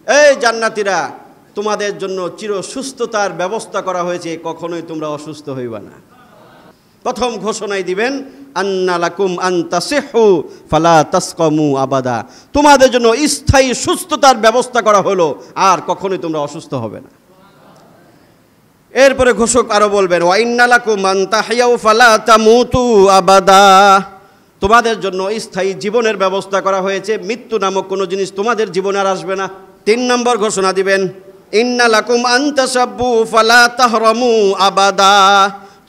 এই জান্নাতীরা, তোমাদের জন্য চির সুস্থতার ব্যবস্থা করা হয়েছে, কখনোই তোমরা অসুস্থ হইবা না। প্রথম ঘোষণাই দিবেন আন্না লাকুম আন তাসিহু ফালা তাসকামু আবাদা, তোমাদের জন্য স্থায়ী সুস্থতার ব্যবস্থা করা হলো, আর কখনোই তোমরা অসুস্থ হবে না। এরপরে ঘোষক আরো বলবেন ওয়া ইন্না লাকুম আন তাহইয়াউ ফালা তামুতু আবাদা, তোমাদের জন্য স্থায়ী জীবনের ব্যবস্থা করা হয়েছে, মৃত্যু নামক কোনো জিনিস তোমাদের জীবনে আর আসবে না। 3 নম্বর ঘোষণা দিবেন ইন্না লাকুম আন তাসাব্বু ফালা তাহরামু আবাদা,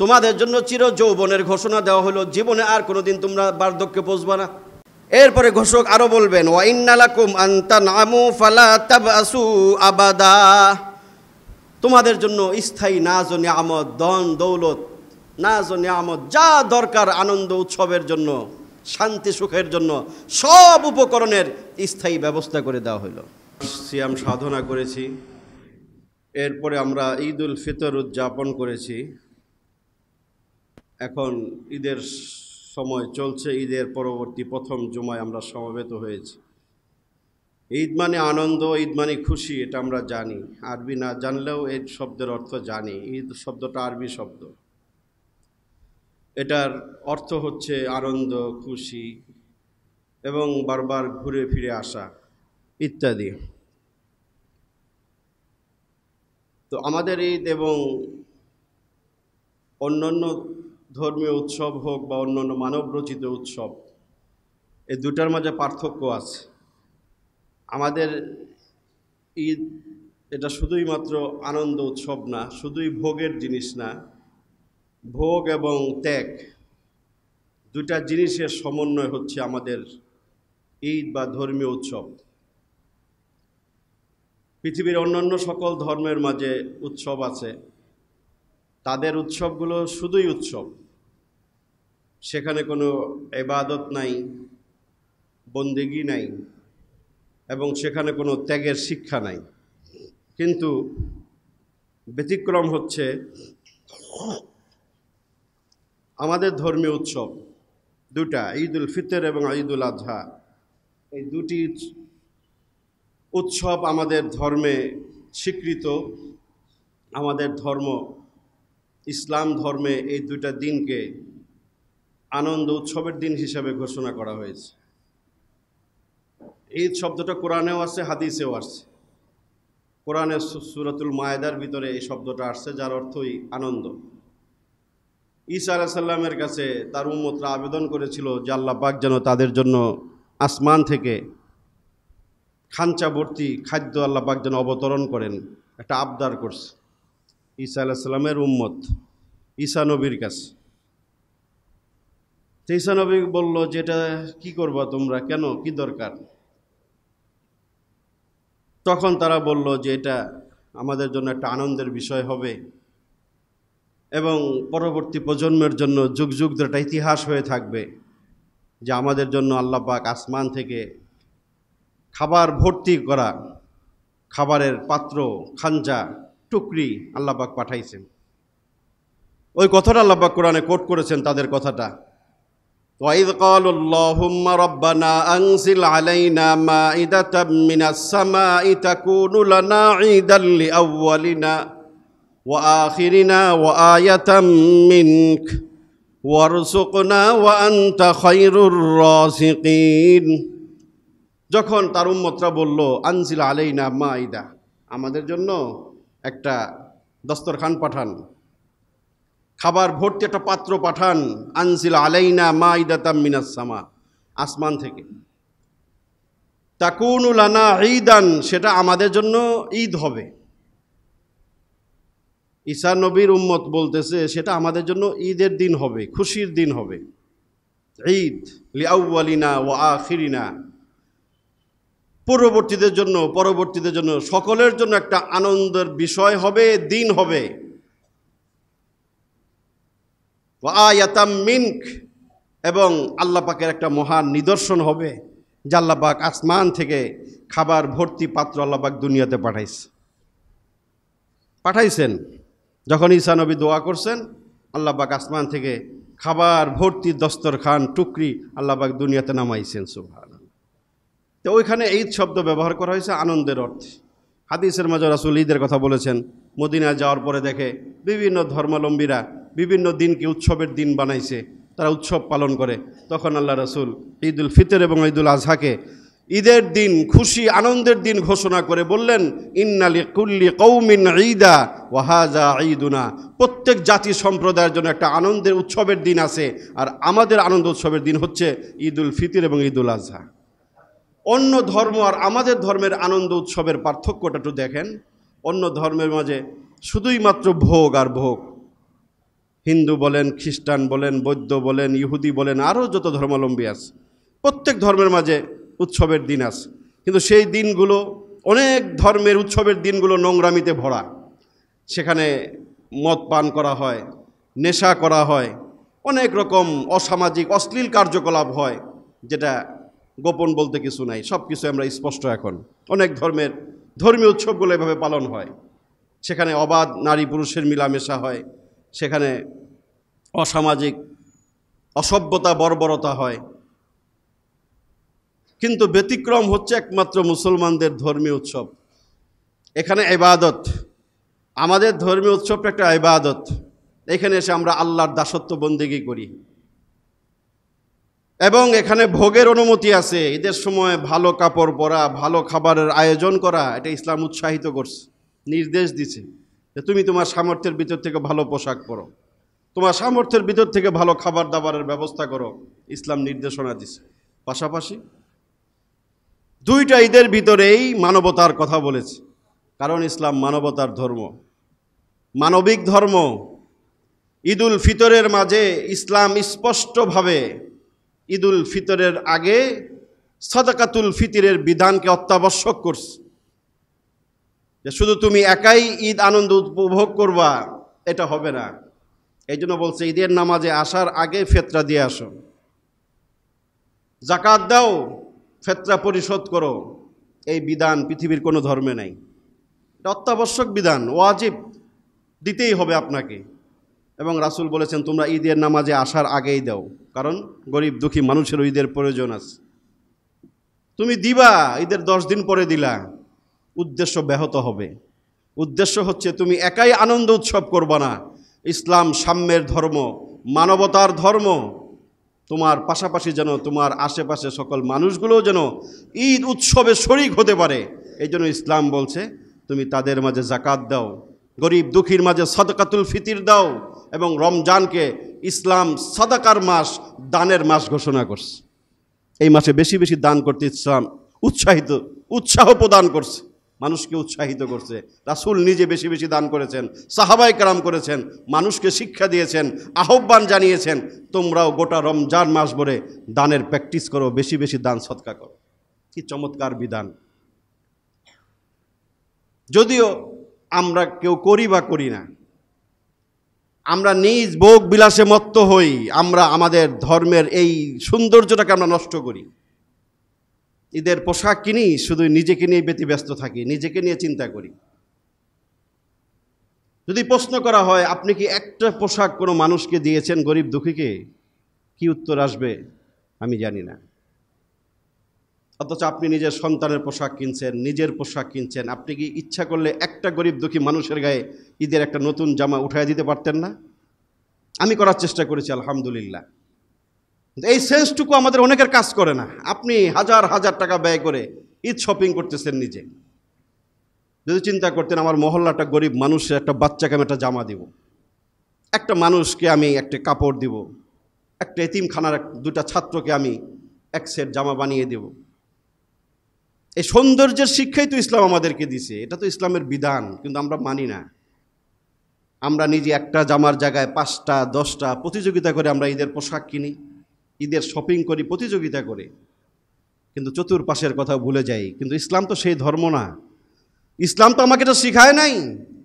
তোমাদের জন্য চির যৌবনের ঘোষণা দেওয়া হলো, জীবনে আর কোনোদিন তোমরা বার্ধক্যে পৌঁছবা না। এরপরে ঘোষক আরো বলবেন ওয়া ইন্না লাকুম আন তানআমু ফালা তাবআসু আবাদা, তোমাদের জন্য স্থায়ী নাজ ও নিয়ামত, ধন দৌলত, নাজ ও নিয়ামত, যা দরকার আনন্দ উৎসবের জন্য, শান্তি সুখের জন্য, সব উপকরণের স্থায়ী ব্যবস্থা করে দেওয়া হলো। সিয়াম সাধনা করেছি, এরপরে আমরা ঈদ উল ফিতর উদযাপন করেছি। এখন ঈদের সময় চলছে, ঈদের পরবর্তী প্রথম জুমায় আমরা সমবেত হয়েছি। ঈদ মানে আনন্দ, ঈদ মানে খুশি, এটা আমরা জানি। আরবি না জানলেও এই শব্দের অর্থ জানি। ঈদ শব্দটা আরবি শব্দ, এটার অর্থ হচ্ছে আনন্দ, খুশি এবং বারবার ঘুরে ফিরে আসা ইত্যাদি। তো আমাদের ঈদ এবং অন্যান্য ধর্মীয় উৎসব হোক বা অন্যান্য মানবরচিত উৎসব, এই দুটার মাঝে পার্থক্য আছে। আমাদের ঈদ এটা শুধুই মাত্র আনন্দ উৎসব না, শুধুই ভোগের জিনিস না, ভোগ এবং ত্যাগ দুটা জিনিসের সমন্বয় হচ্ছে আমাদের ঈদ বা ধর্মীয় উৎসব। পৃথিবীর অন্যান্য সকল ধর্মের মাঝে উৎসব আছে, তাদের উৎসবগুলো শুধুই উৎসব, সেখানে কোনো ইবাদত নাই, বন্দেগী নাই এবং সেখানে কোনো ত্যাগের শিক্ষা নাই। কিন্তু ব্যতিক্রম হচ্ছে আমাদের ধর্মীয় উৎসব দুটা, ঈদ উল ফিতর এবং ঈদ উল আজহা। এই দুটি উৎসব আমাদের ধর্মে স্বীকৃত। আমাদের ধর্ম ইসলাম ধর্মে এই দুটা দিনকে আনন্দ উৎসবের দিন হিসাবে ঘোষণা করা হয়েছে। ঈদ শব্দটা কোরআনেও আছে, হাদিসেও আসছে। কোরআনের সূরাতুল মায়েদার ভিতরে এই শব্দটা আসছে, যার অর্থই আনন্দ। ঈসা আলাইহিস সালামের কাছে তার উম্মতরা আবেদন করেছিল যে আল্লাহ পাক যেন তাদের জন্য আসমান থেকে খাঞ্চা ভর্তি খাদ্য আল্লাহ পাক যেন অবতরণ করেন, একটা আবদার করছে ঈসা আলাইহিস সালামের উম্মত ঈসা নবীর কাছে। ঈসা নবী বলল যে এটা কী করবা তোমরা, কেন, কি দরকার? তখন তারা বলল যে এটা আমাদের জন্য একটা আনন্দের বিষয় হবে এবং পরবর্তী প্রজন্মের জন্য যুগ যুগ ধরে একটা ইতিহাস হয়ে থাকবে যে আমাদের জন্য আল্লাহ পাক আসমান থেকে খাবার ভর্তি করা, খাবারের পাত্র, খাঞ্জা, টুকরি আল্লাহ পাক পাঠাইছেন। ওই কথাটা আল্লাহ পাক কোরআনে কোট করেছেন, তাদের কথাটা। وَإِذْ قَالُوا اللَّهُمَّ رَبَّنَا أَنزِلْ عَلَيْنَا مَائِدَةً مِّنَ السَّمَاءِ تَكُونُ لَنَا عِيدًا لِأَوَّلِنَا وَآخِرِنَا وَآيَةً مِّنكَ وَارْزُقْنَا وَأَنْتَ خَيْرُ الرَّازِقِينَ। যখন তার উম্মতরা বলল আনজিল আলাইনা মাইদা, আমাদের জন্য একটা দস্তরখান পাঠান, খাবার ভর্তি একটা পাত্র পাঠান, আনজিল আলাইনা মাইদাতাম মিনাস সামা, আসমান থেকে, তাকুনু লানা ঈদান, সেটা আমাদের জন্য ঈদ হবে। ঈসা নবীর উম্মত বলতেছে সেটা আমাদের জন্য ঈদের দিন হবে, খুশির দিন হবে। ঈদ লিআউয়ালিনা ওয়া আখিরিনা, পূর্ববর্তীদের জন্য, পরবর্তীদের জন্য, সকলের জন্য একটা আনন্দের বিষয় হবে, দিন হবে। ওয়া আয়াতাম মিনক, এবং আল্লাহ পাকের একটা মহান নিদর্শন হবে যে আল্লাহ পাক আসমান থেকে খাবার ভর্তি পাত্র আল্লাহ পাক দুনিয়াতে পাঠাইছেন। যখন ঈসা নবী দোয়া করছেন, আল্লাহ পাক আসমান থেকে খাবার ভর্তি দস্তরখান, টুকরি আল্লাহ পাক দুনিয়াতে নামাইছেন। সুবহানাল্লাহ। তো ওইখানে ঈদ শব্দ ব্যবহার করা হয়েছে আনন্দের অর্থে। হাদিসের মাঝে রাসূল ঈদের কথা বলেছেন, মদিনায় যাওয়ার পরে দেখে বিভিন্ন ধর্মাবলম্বীরা বিভিন্ন দিনকে উৎসবের দিন বানাইছে, তারা উৎসব পালন করে। তখন আল্লাহ রাসূল ঈদুল ফিতর এবং ঈদুল আজহাকে ঈদের দিন, খুশি আনন্দের দিন ঘোষণা করে বললেন, ইন্না লিকুল্লি কওমিন ঈদা ওয়া হাযা ঈদুনা। প্রত্যেক জাতি সম্প্রদায়ের জন্য একটা আনন্দের উৎসবের দিন আছে, আর আমাদের আনন্দ উৎসবের দিন হচ্ছে ঈদুল ফিতর এবং ঈদুল আজহা। অন্য ধর্ম আর আমাদের ধর্মের আনন্দ উৎসবের পার্থক্যটা একটু দেখেন। অন্য ধর্মের মাঝে শুধুই মাত্র ভোগ আর ভোগ। হিন্দু বলেন, খ্রিস্টান বলেন, বৌদ্ধ বলেন, ইহুদি বলেন, আরও যত ধর্মাবলম্বী আছে, প্রত্যেক ধর্মের মাঝে উৎসবের দিন আছে। কিন্তু সেই দিনগুলো, অনেক ধর্মের উৎসবের দিনগুলো নোংরামিতে ভরা। সেখানে মদ পান করা হয়, নেশা করা হয়, অনেক রকম অসামাজিক অশ্লীল কার্যকলাপ হয়, যেটা গোপন বলতে কিছু নাই, সব কিছু আমরা স্পষ্ট। এখন অনেক ধর্মের ধর্মীয় উৎসবগুলো এভাবে পালন হয়। সেখানে অবাধ নারী পুরুষের মিলামেশা হয়, সেখানে অসামাজিক অসভ্যতা বর্বরতা হয়। কিন্তু ব্যতিক্রম হচ্ছে একমাত্র মুসলমানদের ধর্মীয় উৎসব। এখানে ইবাদত, আমাদের ধর্মীয় উৎসবটা একটা ইবাদত। এখানে এসে আমরা আল্লাহর দাসত্ব বন্দেগী করি, এবং এখানে ভোগের অনুমতি আছে। ঈদের সময় ভালো কাপড় পরা, ভালো খাবারের আয়োজন করা, এটা ইসলাম উৎসাহিত করছে, নির্দেশ দিছে যে তুমি তোমার সামর্থ্যের ভিতর থেকে ভালো পোশাক পরো, তোমার সামর্থ্যের ভিতর থেকে ভালো খাবার দাবারের ব্যবস্থা করো, ইসলাম নির্দেশনা দিছে। পাশাপাশি দুইটা ঈদের ভিতরেই মানবতার কথা বলেছে, কারণ ইসলাম মানবতার ধর্ম, মানবিক ধর্ম। ঈদুল ফিতরের মাঝে ইসলাম স্পষ্টভাবে ঈদুল ফিতরের আগে সাদাকাতুল ফিতরের বিধানকে অত্যাবশ্যক করছে, যে শুধু তুমি একাই ঈদ আনন্দ উপভোগ করবা এটা হবে না। এই জন্য বলছে ঈদের নামাজে আসার আগে ফেতরা দিয়ে আসো, যাকাত দাও, ফেতরা পরিশোধ করো। এই বিধান পৃথিবীর কোনো ধর্মে নাই। এটা অত্যাবশ্যক বিধান, ওয়াজিব, দিতেই হবে আপনাকে। এবং রাসূল বলেছেন তোমরা ঈদের নামাজে আসার আগেই দাও, কারণ গরিব দুঃখী মানুষের ঈদের প্রয়োজন আছে। তুমি দিবা, ঈদের 10 দিন পরে দিলা, উদ্দেশ্য ব্যাহত হবে। উদ্দেশ্য হচ্ছে তুমি একাই আনন্দ উৎসব করবা না। ইসলাম সাম্যের ধর্ম, মানবতার ধর্ম। তোমার পাশাপাশি যেন তোমার আশেপাশে সকল মানুষগুলোও যেন ঈদ উৎসবে শরীক হতে পারে, এই জন্য ইসলাম বলছে তুমি তাদের মাঝে যাকাত দাও, গরিব দুঃখীর মাঝে সাদাকাতুল ফিতর দাও। এবং রমজানকে ইসলাম সাদাকার মাস, দানের মাস ঘোষণা করছে। এই মাসে বেশি বেশি দান করতে ইসলাম উৎসাহ প্রদান করছে, মানুষকে উৎসাহিত করছে। রাসূল নিজে বেশি বেশি দান করেছেন, সাহাবায়ে কেরাম করেছেন, মানুষকে শিক্ষা দিয়েছেন, আহ্বান জানিয়েছেন তোমরাও গোটা রমজান মাস ভরে দানের প্র্যাকটিস করো, বেশি বেশি দান সদকা করো। কি চমৎকার বিধান! যদিও আমরা কেউ করি বা করি না, আমরা নিজ ভোগ বিলাসে মত্ত হই, আমরা আমাদের ধর্মের এই সৌন্দর্যটাকে আমরা নষ্ট করি। ঈদের পোশাক কিনি, শুধু নিজেকে নিয়ে ব্যতিব্যস্ত থাকি, নিজেকে নিয়ে চিন্তা করি। যদি প্রশ্ন করা হয় আপনি কি একটা পোশাক কোনো মানুষকে দিয়েছেন গরিব দুঃখীকে, কি উত্তর আসবে আমি জানি না। অথচ আপনি নিজের সন্তানের পোশাক কিনছেন, নিজের পোশাক কিনছেন। আপনি কি ইচ্ছা করলে একটা গরিব দুঃখী মানুষের গায়ে ঈদের একটা নতুন জামা উঠায় দিতে পারতেন না? আমি করার চেষ্টা করেছি, আলহামদুলিল্লাহ। এই সেন্সটুকু আমাদের অনেকের কাজ করে না। আপনি হাজার হাজার টাকা ব্যয় করে ঈদ শপিং করতেছেন নিজে। যদি চিন্তা করতেন আমার মহল্লাটা গরিব মানুষের একটা বাচ্চাকে আমি একটা জামা দিব, একটা মানুষকে আমি একটা কাপড় দিব, একটা এতিমখানার 2টা ছাত্রকে আমি এক সেট জামা বানিয়ে দেব। এই সৌন্দর্যের শিক্ষাই তো ইসলাম আমাদেরকে দিছে, এটা তো ইসলামের বিধান, কিন্তু আমরা মানি না। আমরা নিজে একটা জামার জায়গায় 5টা 10টা প্রতিযোগিতা করে আমরা ঈদের পোশাক কিনি, ঈদের শপিং করি প্রতিযোগিতা করে, কিন্তু চতুর্পাশের কথা ভুলে যাই। কিন্তু ইসলাম তো সেই ধর্ম না। ইসলাম তো আমাকে এটা শিখায় নাই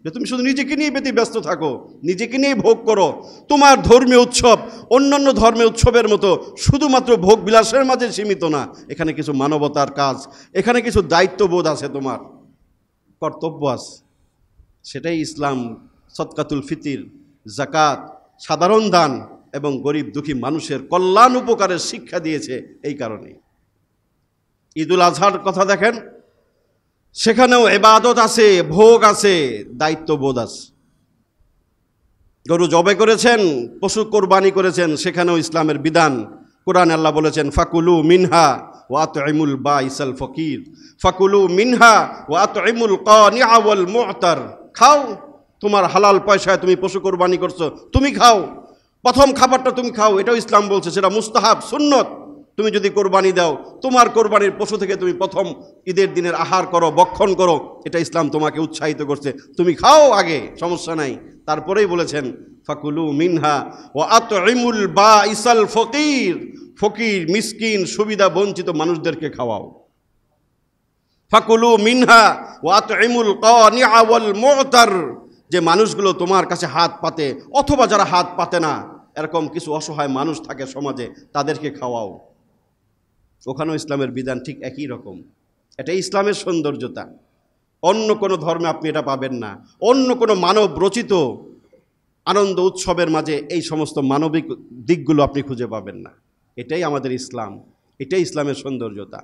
যে তুমি শুধু নিজেকে নিয়ে ব্যস্ত থাকো, নিজেকে নিয়ে ভোগ করো। তোমার ধর্মীয় উৎসব অন্যান্য ধর্মীয় উৎসবের মতো শুধুমাত্র ভোগ বিলাসের মাঝে সীমিত না। এখানে কিছু মানবতার কাজ, এখানে কিছু দায়িত্ববোধ আছে, তোমার কর্তব্য আছে। সেটাই ইসলাম সদকাতুল ফিতর, যাকাত, সাধারণ দান এবং গরিব দুঃখী মানুষের কল্যাণ উপকারের শিক্ষা দিয়েছে। এই কারণে ঈদুল আজহার কথা দেখেন, সেখানেও ইবাদত আছে, ভোগ আছে, দায়িত্ববোধ আছে। গরু জবে করেছেন, পশু কোরবানি করেছেন, সেখানেও ইসলামের বিধান। কোরআন আল্লাহ বলেছেন ফাকুলু মিনহা ওয়া আতইমুল বাইসাল ফকির, ফাকুলু মিনহা ওয়া আতইমুল কানিআ ওয়াল মু'তার। খাও, তোমার হালাল পয়সায় তুমি পশু কোরবানি করছো, তুমি খাও, প্রথম খাবারটা তুমি খাও, এটাও ইসলাম বলছে, সেটা মুস্তাহাব সুন্নত। তুমি যদি কোরবানি দাও, তোমার কোরবানির পশু থেকে তুমি প্রথম ঈদের দিনের আহার করো, ভক্ষণ করো, এটা ইসলাম তোমাকে উৎসাহিত করছে, তুমি খাও আগে, সমস্যা নাই। তারপরেই বলেছেন ফাকুলু মিনহা ওয়া আতইমুল বাইসাল ফকির, ফকির মিসকিন সুবিধা বঞ্চিত মানুষদেরকে খাওয়াও। ফাকুলু মিনহা ওয়া আতইমুল কানিআ ওয়াল মু'তার, যে মানুষগুলো তোমার কাছে হাত পাতে অথবা যারা হাত পাতে না, এরকম কিছু অসহায় মানুষ থাকে সমাজে, তাদেরকে খাওয়াও। ওখানেও ইসলামের বিধান ঠিক একই রকম। এটাই ইসলামের সৌন্দর্যতা। অন্য কোনো ধর্মে আপনি এটা পাবেন না। অন্য কোনো মানব রচিত আনন্দ উৎসবের মাঝে এই সমস্ত মানবিক দিকগুলো আপনি খুঁজে পাবেন না। এটাই আমাদের ইসলাম, এটাই ইসলামের সৌন্দর্যতা।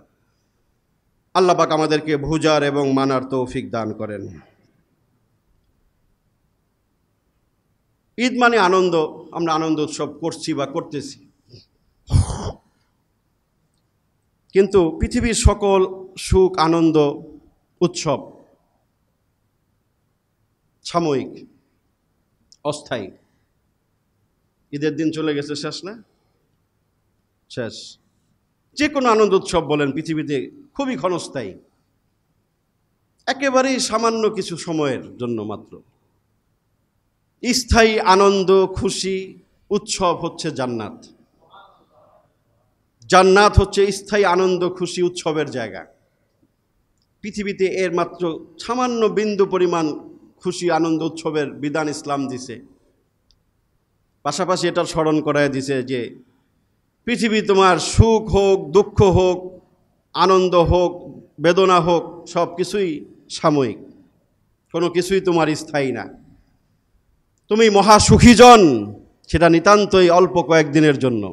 আল্লাহ পাক আমাদেরকে বুঝার এবং মানার তৌফিক দান করেন। ঈদ মানে আনন্দ, আমরা আনন্দ উৎসব করছি বা করতেছি, কিন্তু পৃথিবীর সকল সুখ আনন্দ উৎসব সাময়িক, অস্থায়ী। ঈদের দিন চলে গেছে, শেষ না? শেষ। যে কোনো আনন্দ উৎসব বলেন পৃথিবীতে খুবই ক্ষণস্থায়ী, একেবারেই সামান্য কিছু সময়ের জন্য মাত্র। স্থায়ী আনন্দ খুশি উৎসব হচ্ছে জান্নাত। জান্নাত হচ্ছে স্থায়ী আনন্দ খুশি উৎসবের জায়গা। পৃথিবীতে এর মাত্র সামান্য বিন্দু পরিমাণ খুশি আনন্দ উৎসবের বিধান ইসলাম দিছে। পাশাপাশি এটা স্মরণ করায় দিছে যে পৃথিবী তোমার সুখ হোক, দুঃখ হোক, আনন্দ হোক, বেদনা হোক, সব কিছুই সাময়িক, কোনো কিছুই তোমার স্থায়ী না। তুমি মহাসুখীজন, সেটা নিতান্তই অল্প কয়েকদিনের জন্য।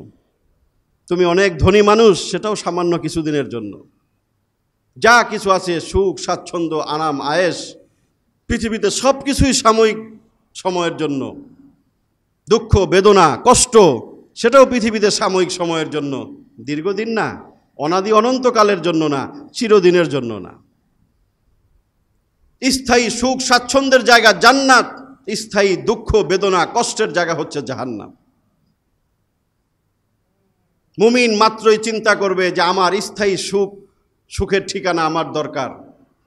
তুমি অনেক ধনী মানুষ, সেটাও সামান্য কিছুদিনের জন্য। যা কিছু আছে সুখ স্বাচ্ছন্দ্য আরাম আয়েশ পৃথিবীতে সব কিছুই সাময়িক সময়ের জন্য। দুঃখ বেদনা কষ্ট সেটাও পৃথিবীতে সাময়িক সময়ের জন্য, দীর্ঘদিন না, অনাদি অনন্তকালের জন্য না, চিরদিনের জন্য না। স্থায়ী সুখ স্বাচ্ছন্দ্যের জায়গা জান্নাত, স্থায়ী দুঃখ বেদনা কষ্টের জায়গা হচ্ছে জাহান্নাম। মুমিন মাত্রই চিন্তা করবে যে আমার স্থায়ী সুখের ঠিকানা আমার দরকার,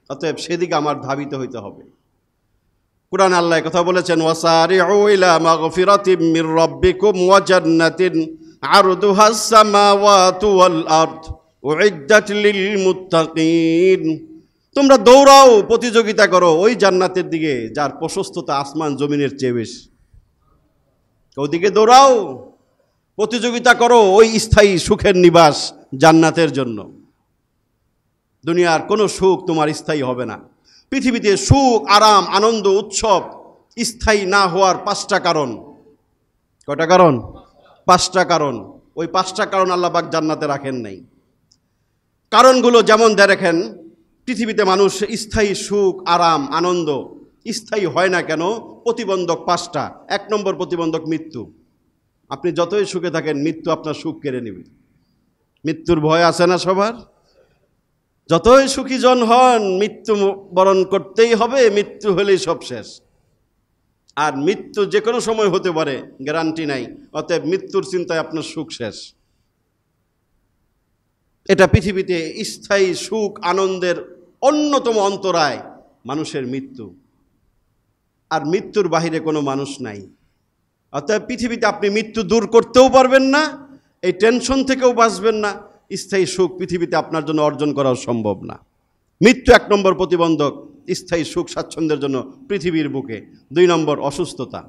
অতএব সেদিকে আমার ধাবিত হইতে হবে। কুরআন আল্লাহ কথা বলেছেন ওয়াসারিউ ইলা মাগফিরাতিম মির রাব্বিকুম ওয়া জান্নাতিন আরদুহাস সামাওয়াতু ওয়াল আরদ উইদ্দাত লিল মুত্তাকিন। তোমরা দৌড়াও, প্রতিযোগিতা করো ওই জান্নাতের দিকে যার প্রশস্ততা আসমান জমিনের চেয়ে বেশি। ওদিকে দৌড়াও, প্রতিযোগিতা করো ওই স্থায়ী সুখের নিবাস জান্নাতের জন্য। দুনিয়ার কোনো সুখ তোমার স্থায়ী হবে না। পৃথিবীতে সুখ আরাম আনন্দ উৎসব স্থায়ী না হওয়ার 5টা কারণ। কয়টা কারণ? 5টা কারণ। ওই 5টা কারণ আল্লাহ পাক জান্নাতে রাখেন নাই। কারণগুলো যেমন দেখেন, পৃথিবীতে মানুষ স্থায়ী সুখ আরাম আনন্দ স্থায়ী হয় না কেন? প্রতিবন্ধক 5টা। 1 নম্বর প্রতিবন্ধক মৃত্যু। আপনি যতই সুখে থাকেন, মৃত্যু আপনার সুখ কেড়ে নেবে। মৃত্যুর ভয় আছে না সবার? যতই সুখী জন হন, মৃত্যু বরণ করতেই হবে, মৃত্যু হলেই সব শেষ। আর মৃত্যু যে কোনো সময় হতে পারে, গ্যারান্টি নাই। অতএব মৃত্যুর চিন্তায় আপনার সুখ শেষ। এটা পৃথিবীতে স্থায়ী সুখ আনন্দের অন্যতম অন্তরায় মানুষের মৃত্যু। আর মৃত্যুর বাহিরে কোনো মানুষ নাই। অতএব পৃথিবীতে আপনি মৃত্যু দূর করতেও পারবেন না, এই টেনশন থেকেও বাঁচবেন না, স্থায়ী সুখ পৃথিবীতে আপনার জন্য অর্জন করাও সম্ভব না। মৃত্যু 1 নম্বর প্রতিবন্ধক স্থায়ী সুখ স্বাচ্ছন্দ্যের জন্য পৃথিবীর বুকে। 2 নম্বর অসুস্থতা।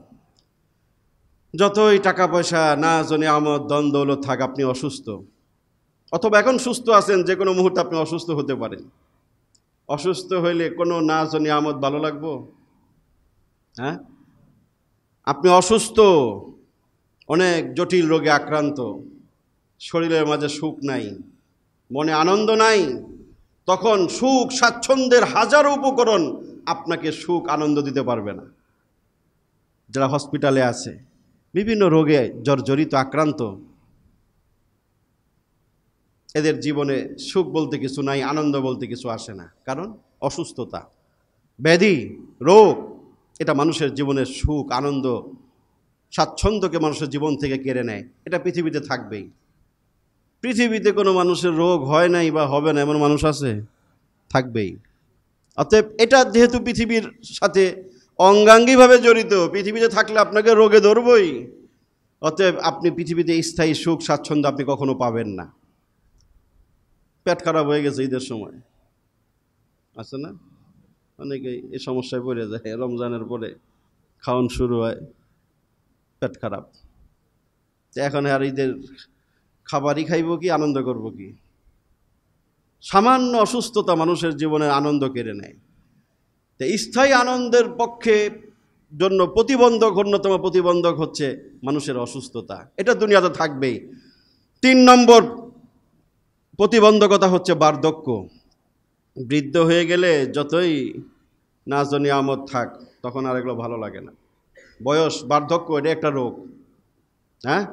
যতই টাকা পয়সা না জনে আমদ দন দৌলত থাক, আপনি অসুস্থ, অথবা এখন সুস্থ আছেন, যে কোনো মুহূর্তে আপনি অসুস্থ হতে পারেন। অসুস্থ হইলে কোনো না জনে আমদ ভালো লাগবো? হ্যাঁ, আপনি অসুস্থ, অনেক জটিল রোগে আক্রান্ত, শরীরের মাঝে সুখ নাই, মনে আনন্দ নাই, তখন সুখ স্বাচ্ছন্দ্যের হাজারো উপকরণ আপনাকে সুখ আনন্দ দিতে পারবে না। যারা হসপিটালে আছে, বিভিন্ন রোগে জর্জরিত আক্রান্ত, এদের জীবনে সুখ বলতে কিছু নাই, আনন্দ বলতে কিছু আসে না। কারণ অসুস্থতা, ব্যাধি, রোগ, এটা মানুষের জীবনের সুখ আনন্দ স্বাচ্ছন্দ্যকে মানুষের জীবন থেকে কেড়ে নেয়। এটা পৃথিবীতে থাকবেই। পৃথিবীতে কোনো মানুষের রোগ হয় নাই বা হবে না এমন মানুষ আছে? থাকবেই। অতএব এটা যেহেতু পৃথিবীর সাথে অঙ্গাঙ্গিভাবে জড়িত, পৃথিবীতে থাকলে আপনাকে রোগে ধরবই। অতএব আপনি পৃথিবীতে স্থায়ী সুখ স্বাচ্ছন্দ্য আপনি কখনো পাবেন না। পেট খারাপ হয়ে গেছে ঈদের সময়, আছে না? অনেকেই এই সমস্যায় পড়ে যায়, রমজানের পরে খাওয়ান শুরু হয়, পেট খারাপ। এখন আর ঈদের খাবারই খাইব কি, আনন্দ করব কি? সামান্য অসুস্থতা মানুষের জীবনের আনন্দ কেড়ে নেয়। তো স্থায়ী আনন্দের পক্ষে জন্য প্রতিবন্ধক, অন্যতম প্রতিবন্ধক হচ্ছে মানুষের অসুস্থতা। এটা দুনিয়াতে থাকবেই। 3 নম্বর প্রতিবন্ধকতা হচ্ছে বার্ধক্য। বৃদ্ধ হয়ে গেলে যতই নাজ নিয়ামত থাক, তখন আর এগুলো ভালো লাগে না। বয়স, বার্ধক্য, এটা একটা রোগ। হ্যাঁ,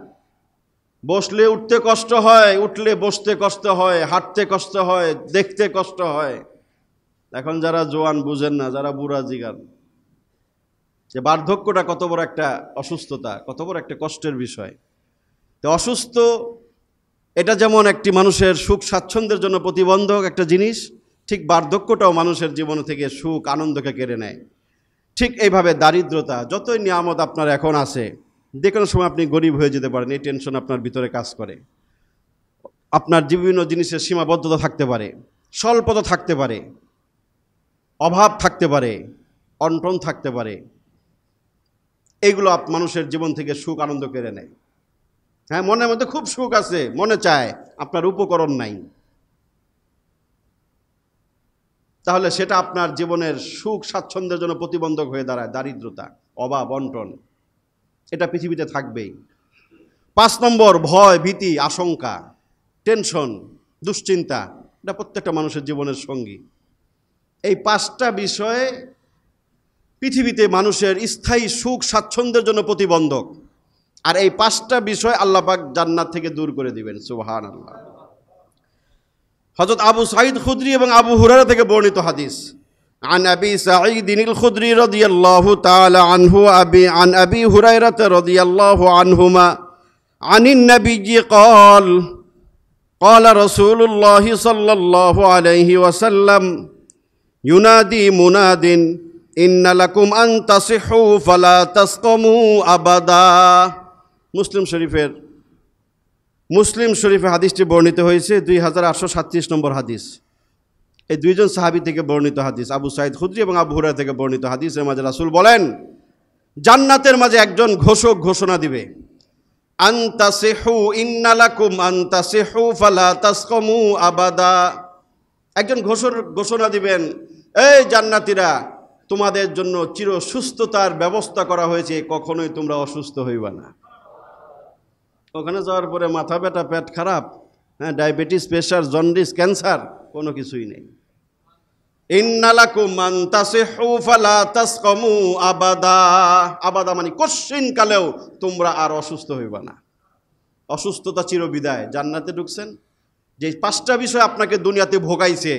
বসলে উঠতে কষ্ট হয়, উঠলে বসতে কষ্ট হয়, হাঁটতে কষ্ট হয়, দেখতে কষ্ট হয়। এখন যারা জোয়ান বুঝেন না, যারা বুড়া জিগান যে বার্ধক্যটা কত বড় একটা অসুস্থতা, কত বড় একটা কষ্টের বিষয়। তো অসুস্থ এটা যেমন একটি মানুষের সুখ স্বাচ্ছন্দ্যের জন্য প্রতিবন্ধক একটা জিনিস, ঠিক বার্ধক্যটাও মানুষের জীবন থেকে সুখ আনন্দকে কেড়ে নেয়। ঠিক এইভাবে দারিদ্রতা, যতই নিয়ামত আপনার এখন আছে, যে কোনো সময় আপনি গরিব হয়ে যেতে পারেন, এই টেনশন আপনার ভিতরে কাজ করে। আপনার বিভিন্ন জিনিসের সীমাবদ্ধতা থাকতে পারে, স্বল্পতা থাকতে পারে, অভাব থাকতে পারে, অনটন থাকতে পারে। এইগুলো মানুষের জীবন থেকে সুখ আনন্দ কেড়ে নেয়। হ্যাঁ, মনের মধ্যে খুব সুখ আছে, মনে চায়, আপনার উপকরণ নাই, তাহলে সেটা আপনার জীবনের সুখ স্বাচ্ছন্দ্যের জন্য প্রতিবন্ধক হয়ে দাঁড়ায়। দারিদ্রতা, অভাব, অনটন, এটা পৃথিবীতে থাকবেই। 5 নম্বর ভয়, ভীতি, আশঙ্কা, টেনশন, দুশ্চিন্তা, এটা প্রত্যেকটা মানুষের জীবনের সঙ্গী। এই 5টা বিষয়ে পৃথিবীতে মানুষের স্থায়ী সুখ স্বাচ্ছন্দ্যের জন্য প্রতিবন্ধক। আর এই 5টা বিষয় আল্লাহ পাক জান্নাত থেকে দূর করে দিবেন। সুবহানাল্লাহ। হযরত আবু সাঈদ খুদরি এবং আবু হুরায়রা থেকে বর্ণিত হাদিস, عن أبي سعيد الخدري رضي الله تعالى عنه عن أبي هريرة رضي الله عنهما عن النبي قال قال رسول الله صلى الله عليه وسلم ينادي مناد إن لكم أن تصحوا فلا تسقموا أبدا। মুসলিম শরীফে হাদিসটি বর্ণিত হয়েছে, 2837 নম্বর হাদিস। এই দুইজন সাহাবী থেকে বর্ণিত হাদিস, আবু সাঈদ খুদরি এবং আবু হুরায়রা থেকে বর্ণিত হাদিসের মাঝে রাসূল বলেন, জান্নাতের মাঝে একজন ঘোষক ঘোষণা দিবে, আনতাসিহু ইন্নালাকুম আনতাসিহু ফালা তাসকামু আবাদা। একজন ঘোষণা দিবেন, এই জান্নাতীরা, তোমাদের জন্য চির সুস্থতার ব্যবস্থা করা হয়েছে, কখনোই তোমরা অসুস্থ হইবা না। ওখানে যাওয়ার পরে মাথা ব্যথা, পেট খারাপ, হ্যাঁ, ডায়াবেটিস, প্রেশার, জন্ডিস, ক্যান্সার, কোনো কিছুই নেই। ইন্নালাকুম আনতাসিহু ফালা তাসকামু আবাদা। আবাদা মানে কোশ্চিন কালেও তোমরা আর অসুস্থ হইবা না। অসুস্থতা চিরবিদায়। জান্নাতে ঢুকছেন, যে 5টা বিষয় আপনাকে দুনিয়াতে ভোগাইছে,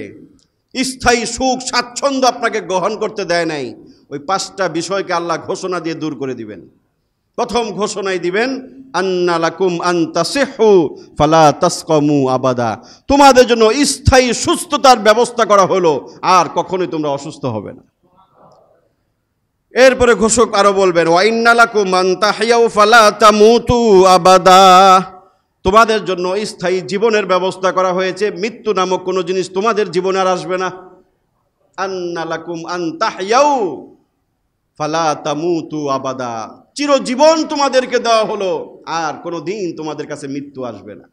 স্থায়ী সুখ স্বাচ্ছন্দ্য আপনাকে গ্রহণ করতে দেয় নাই, ওই 5টা বিষয়কে আল্লাহ ঘোষণা দিয়ে দূর করে দিবেন। প্রথম ঘোষণাই দিবেন, আন্না লাকুম আনতাসিহু ফালা তাসকামু আবাদা। তোমাদের জন্য স্থায়ী সুস্থতার ব্যবস্থা করা হলো, আর কখনোই তোমরা অসুস্থ হবে না। এরপরে ঘোষক আরো বলবেন, ওয়া ইন্না লাকুম আন তাহইয়াউ ফালা তামুতু আবাদা। তোমাদের জন্য স্থায়ী জীবনের ব্যবস্থা করা হয়েছে, মৃত্যু নামক কোনো জিনিস তোমাদের জীবনে আর আসবে না। আন্না লাকুম আন তাহইয়াউ ফালা তামুতু আবাদা। চিরজীবন তোমাদেরকে দেওয়া হলো, আর কোনো দিন তোমাদের কাছে মৃত্যু আসবে না।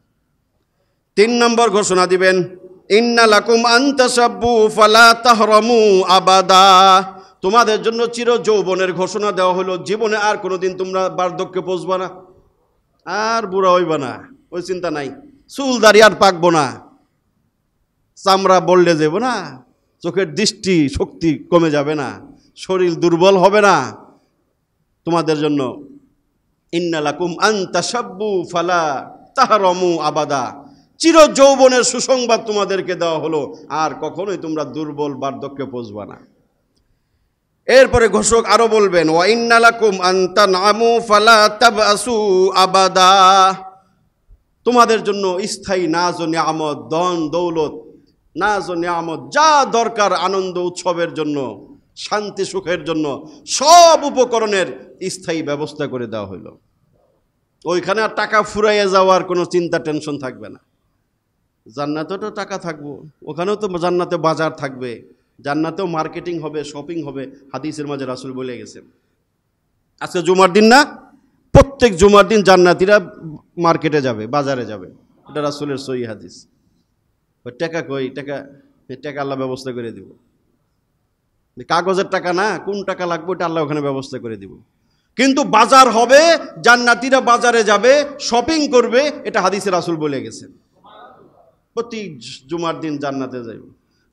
3 নম্বর ঘোষণা দিবেন, ইন্না লাকুম আন তাসাব্বু ফালা তাহরামু আবাদা। তোমাদের জন্য চির যৌবনের ঘোষণা দেওয়া হলো, জীবনে আর কোনো দিন তোমরা বার্ধক্যে পৌঁছবা না, আর বুড়া হইবা না, ওই চিন্তা নাই। চুল দাড়ি আর পাকবো না, চামড়া বললে যাব না, চোখের দৃষ্টি শক্তি কমে যাবে না, শরীর দুর্বল হবে না। তোমাদের জন্য ইন্নালাকুম আন তাশাব্বু ফালা তাহরামু আবাদা, চির যৌবনের সুসংবাদ তোমাদেরকে দেওয়া হলো, আর কখনোই তোমরা দুর্বল বার্ধক্যে পৌঁছবা না। এরপরে ঘোষক আরো বলবেন, ওয়া ইন্নালাকুম আন তানামু ফালা তাবআসু আবাদা, তোমাদের জন্য স্থায়ী নাজ ও নিয়ামত, ধন দৌলত, নাজ ও নিয়ামত, যা দরকার আনন্দ উৎসবের জন্য, শান্তি সুখের জন্য সব উপকরণের স্থায়ী ব্যবস্থা করে দেওয়া হইল। ওইখানে আর টাকা ফুরাইয়া যাওয়ার কোনো চিন্তা টেনশন থাকবে না। জান্নাতেও তো টাকা থাকবো, ওখানেও তো জান্নাতে বাজার থাকবে, জান্নাতেও মার্কেটিং হবে, শপিং হবে। হাদিসের মাঝে রাসূল বলে গেছেন, আজকে জুমার দিন না, প্রত্যেক জুমার দিন জান্নাতীরা মার্কেটে যাবে, বাজারে যাবে। এটা রাসূলের সহিহ হাদিস। ওই টাকা কই, টাকা আল্লাহ ব্যবস্থা করে দিব। কাগজের টাকা না, কোন টাকা লাগবে এটা আল্লাহ ওখানে ব্যবস্থা করে দিব। কিন্তু বাজার হবে, জান্নাতীরা বাজারে যাবে, শপিং করবে, এটা হাদিসে রাসূল বলে গেছেন। প্রতি জুমার দিন জান্নাতে যাইব,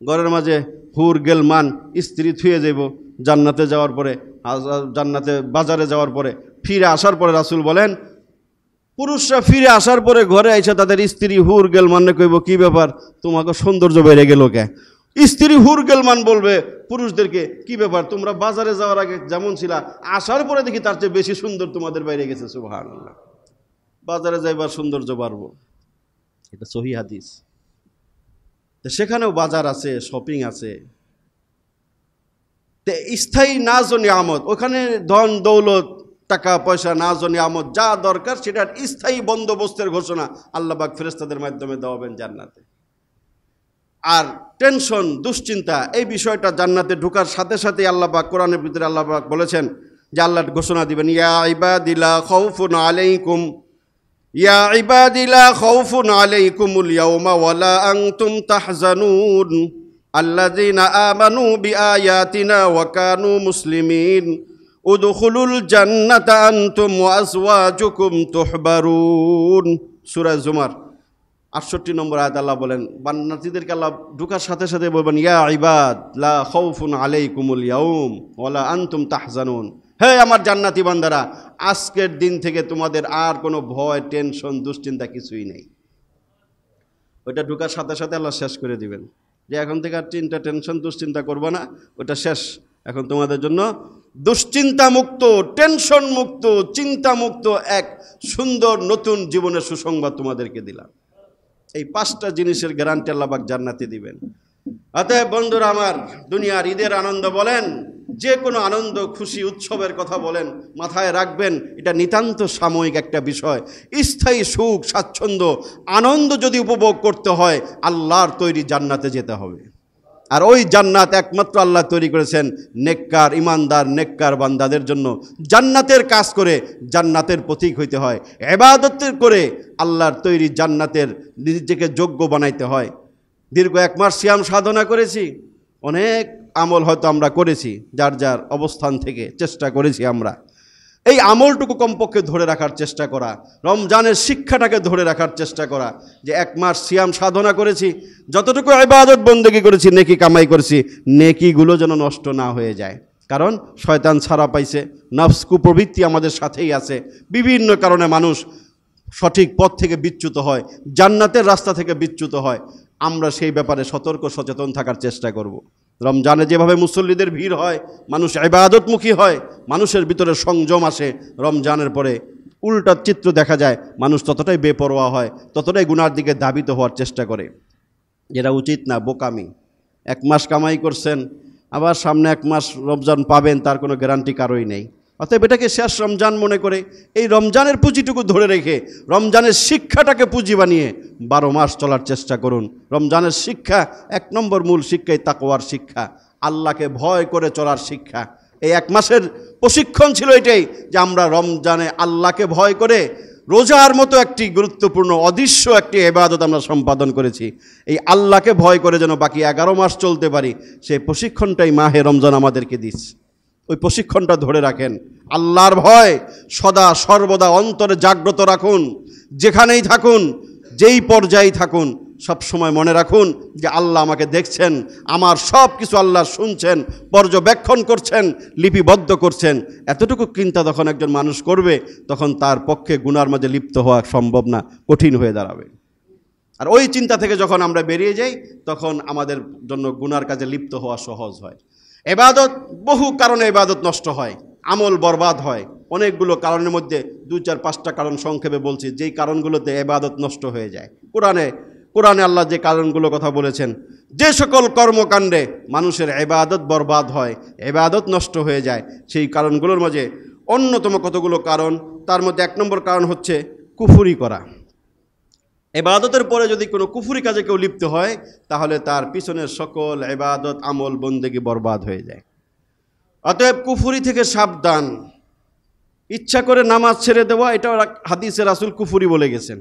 ঘরের মাঝে হুর গেলমান স্ত্রী থুয়ে যাইব, জান্নাতে যাওয়ার পরে, জান্নাতে বাজারে যাওয়ার পরে, ফিরে আসার পরে রাসূল বলেন, পুরুষরা ফিরে আসার পরে ঘরে আইসা তাদের স্ত্রী হুর গেলমানকে কইব, কি ব্যাপার তোমাকে সৌন্দর্য বেড়ে গেল কে? স্ত্রী হুর গেলমান বলবে পুরুষদেরকে, কি ব্যাপার তোমরা বাজারে যাওয়ার আগে যেমন ছিলা, আসার পরে দেখি তার চেয়ে বেশি সুন্দর তোমাদের বাইরে গেছে। সুবহানাল্লাহ, বাজারে যাইবার সৌন্দর্য বাড়বো, এটা সহিহ হাদিস। সেখানেও বাজার আছে, শপিং আছে, স্থায়ী নাজ ও নিয়ামত, ওখানে ধন দৌলত, টাকা পয়সা, নাজ ও নিয়ামত যা দরকার সেটার স্থায়ী বন্দোবস্তের ঘোষণা আল্লাহ পাক ফেরেশতাদের মাধ্যমে দেওয়াবেন জান্নাতে। আর টেনশন, দুশ্চিন্তা, এই বিষয়টা জান্নাতে ঢোকার সাথে সাথে আল্লাহ পাক কোরআনের ভিতরে আল্লাহ পাক বলেছেন যে আল্লাহ ঘোষণা দিবেন, ইয়া ইবাদিলা খাউফুন আলাইকুম, ইয়া ইবাদিলা খাউফুন আলাইকুমুল ইয়াওমা ওয়ালা আনতুম তাহজানুন আল্লাযীনা আমানু বিআয়াতিনা ওয়া কানু মুসলিমিন উদখুলুল জান্নাতা আনতুম ওয়া আজওয়াজুকুম তুহবারুন। সূরা জুমার ৬৮ নম্বর আয়াত আল্লাহ বলেন, জান্নাতীদেরকে আল্লাহ ঢোকার সাথে সাথে বলবেন, ইয়া ইবাদ লা খাউফুন আলাইকুমুল ইয়াউম ওয়ালা আনতুম তাহজানুন, হে আমার জান্নাতি বান্দারা, আজকের দিন থেকে তোমাদের আর কোনো ভয়, টেনশন, দুশ্চিন্তা কিছুই নেই। ওইটা ঢোকার সাথে সাথে আল্লাহ শেষ করে দিবেন, যে এখন থেকে আর চিন্তা, টেনশন, দুশ্চিন্তা করবে না, ওটা শেষ। এখন তোমাদের জন্য দুশ্চিন্তা মুক্ত, টেনশন মুক্ত, চিন্তা মুক্ত এক সুন্দর নতুন জীবনের সুসংবাদ তোমাদেরকে দিলাম। এই 5টা জিনিসের গ্যারান্টি আল্লাহ পাক জান্নাতে দিবেন। অতএব বন্ধুরা আমার, দুনিয়ার ঈদের আনন্দ বলেন, যে কোনো আনন্দ, খুশি, উৎসবের কথা বলেন, মাথায় রাখবেন এটা নিতান্ত সাময়িক একটা বিষয়। স্থায়ী সুখ, স্বাচ্ছন্দ্য, আনন্দ যদি উপভোগ করতে হয়, আল্লাহর তৈরি জান্নাতে যেতে হবে। আর ওই জান্নাত একমাত্র আল্লাহ তৈরি করেছেন নেককার, ইমানদার, নেককার বান্দাদের জন্য। জান্নাতের কাজ করে জান্নাতের প্রতীক হইতে হয়, ইবাদতের করে আল্লাহর তৈরি জান্নাতের নিজেকে যোগ্য বানাইতে হয়। দীর্ঘ 1 মাস সিয়াম সাধনা করেছি, অনেক আমল হয়তো আমরা করেছি, যার যার অবস্থান থেকে চেষ্টা করেছি আমরা। এই আমলটুকু কমপক্ষে ধরে রাখার চেষ্টা করা, রমজানের শিক্ষাটাকে ধরে রাখার চেষ্টা করা, যে 1 মাস সিয়াম সাধনা করেছি, যতটুকু ইবাদত বন্দেগী করেছি, নেকি কামাই করেছি, নেকিগুলো যেন নষ্ট না হয়ে যায়। কারণ শয়তান ছাড়া পাইছে, নফস কুপ্রবৃত্তি আমাদের সাথেই আছে, বিভিন্ন কারণে মানুষ সঠিক পথ থেকে বিচ্যুত হয়, জান্নাতের রাস্তা থেকে বিচ্যুত হয়। আমরা সেই ব্যাপারে সতর্ক সচেতন থাকার চেষ্টা করব। রমজানে যেভাবে মুসল্লিদের ভিড় হয়, মানুষ ইবাদতমুখী হয়, মানুষের ভিতরে সংযম আসে, রমজানের পরে উল্টা চিত্র দেখা যায়, মানুষ ততটাই বেপরোয়া হয়, ততটাই গুনার দিকে ধাবিত হওয়ার চেষ্টা করে, যেটা উচিত না, বোকামি। 1 মাস কামাই করছেন, আবার সামনে 1 মাস রমজান পাবেন, তার কোনো গ্যারান্টি কারোই নেই। অতএব এটাকে শেষ রমজান মনে করে এই রমজানের পুঁজিটুকু ধরে রেখে, রমজানের শিক্ষাটাকে পুঁজি বানিয়ে 12 মাস চলার চেষ্টা করুন। রমজানের শিক্ষা, 1 নম্বর মূল শিক্ষাই তাকওয়ার শিক্ষা, আল্লাহকে ভয় করে চলার শিক্ষা। এই 1 মাসের প্রশিক্ষণ ছিল এটাই, যে আমরা রমজানে আল্লাহকে ভয় করে রোজার মতো একটি গুরুত্বপূর্ণ অদৃশ্য একটি ইবাদত আমরা সম্পাদন করেছি। এই আল্লাহকে ভয় করে যেন বাকি 11 মাস চলতে পারি, সেই প্রশিক্ষণটাই মাহে রমজান আমাদেরকে দিচ্ছে। ওই প্রশিক্ষণটা ধরে রাখেন। আল্লাহর ভয় সদা সর্বদা অন্তরে জাগ্রত রাখুন। যেখানেই থাকুন, যেই পর্যায়ে থাকুন, সব সময় মনে রাখুন যে আল্লাহ আমাকে দেখছেন, আমার সব কিছু আল্লাহ শুনছেন, পর্যবেক্ষণ করছেন, লিপিবদ্ধ করছেন। এতটুকু চিন্তা যখন একজন মানুষ করবে, তখন তার পক্ষে গুনার মাঝে লিপ্ত হওয়া সম্ভব না, কঠিন হয়ে দাঁড়াবে। আর ওই চিন্তা থেকে যখন আমরা বেরিয়ে যাই, তখন আমাদের জন্য গুনার কাজে লিপ্ত হওয়া সহজ হয়। ইবাদত, বহু কারণে ইবাদত নষ্ট হয়, আমল বরবাদ হয়। অনেকগুলো কারণের মধ্যে 2-4-5টা কারণ সংক্ষেপে বলছি, যেই কারণগুলোতে ইবাদত নষ্ট হয়ে যায়। কোরআনে আল্লাহ যে কারণগুলো কথা বলেছেন, যে সকল কর্মকাণ্ডে মানুষের ইবাদত বরবাদ হয়, ইবাদত নষ্ট হয়ে যায়, সেই কারণগুলোর মাঝে অন্যতম কতগুলো কারণ। তার মধ্যে 1 নম্বর কারণ হচ্ছে কুফরি করা। ইবাদতের পরে যদি কোনো কুফরি কাজে কেউ লিপ্ত হয়, তাহলে তার পিছনের সকল ইবাদত, আমল, বন্দেগী বরবাদ হয়ে যায়। অতএব কুফরি থেকে সাবধান। ইচ্ছা করে নামাজ ছেড়ে দেওয়া, এটা হাদিসে রাসূল কুফরি বলে গেছেন।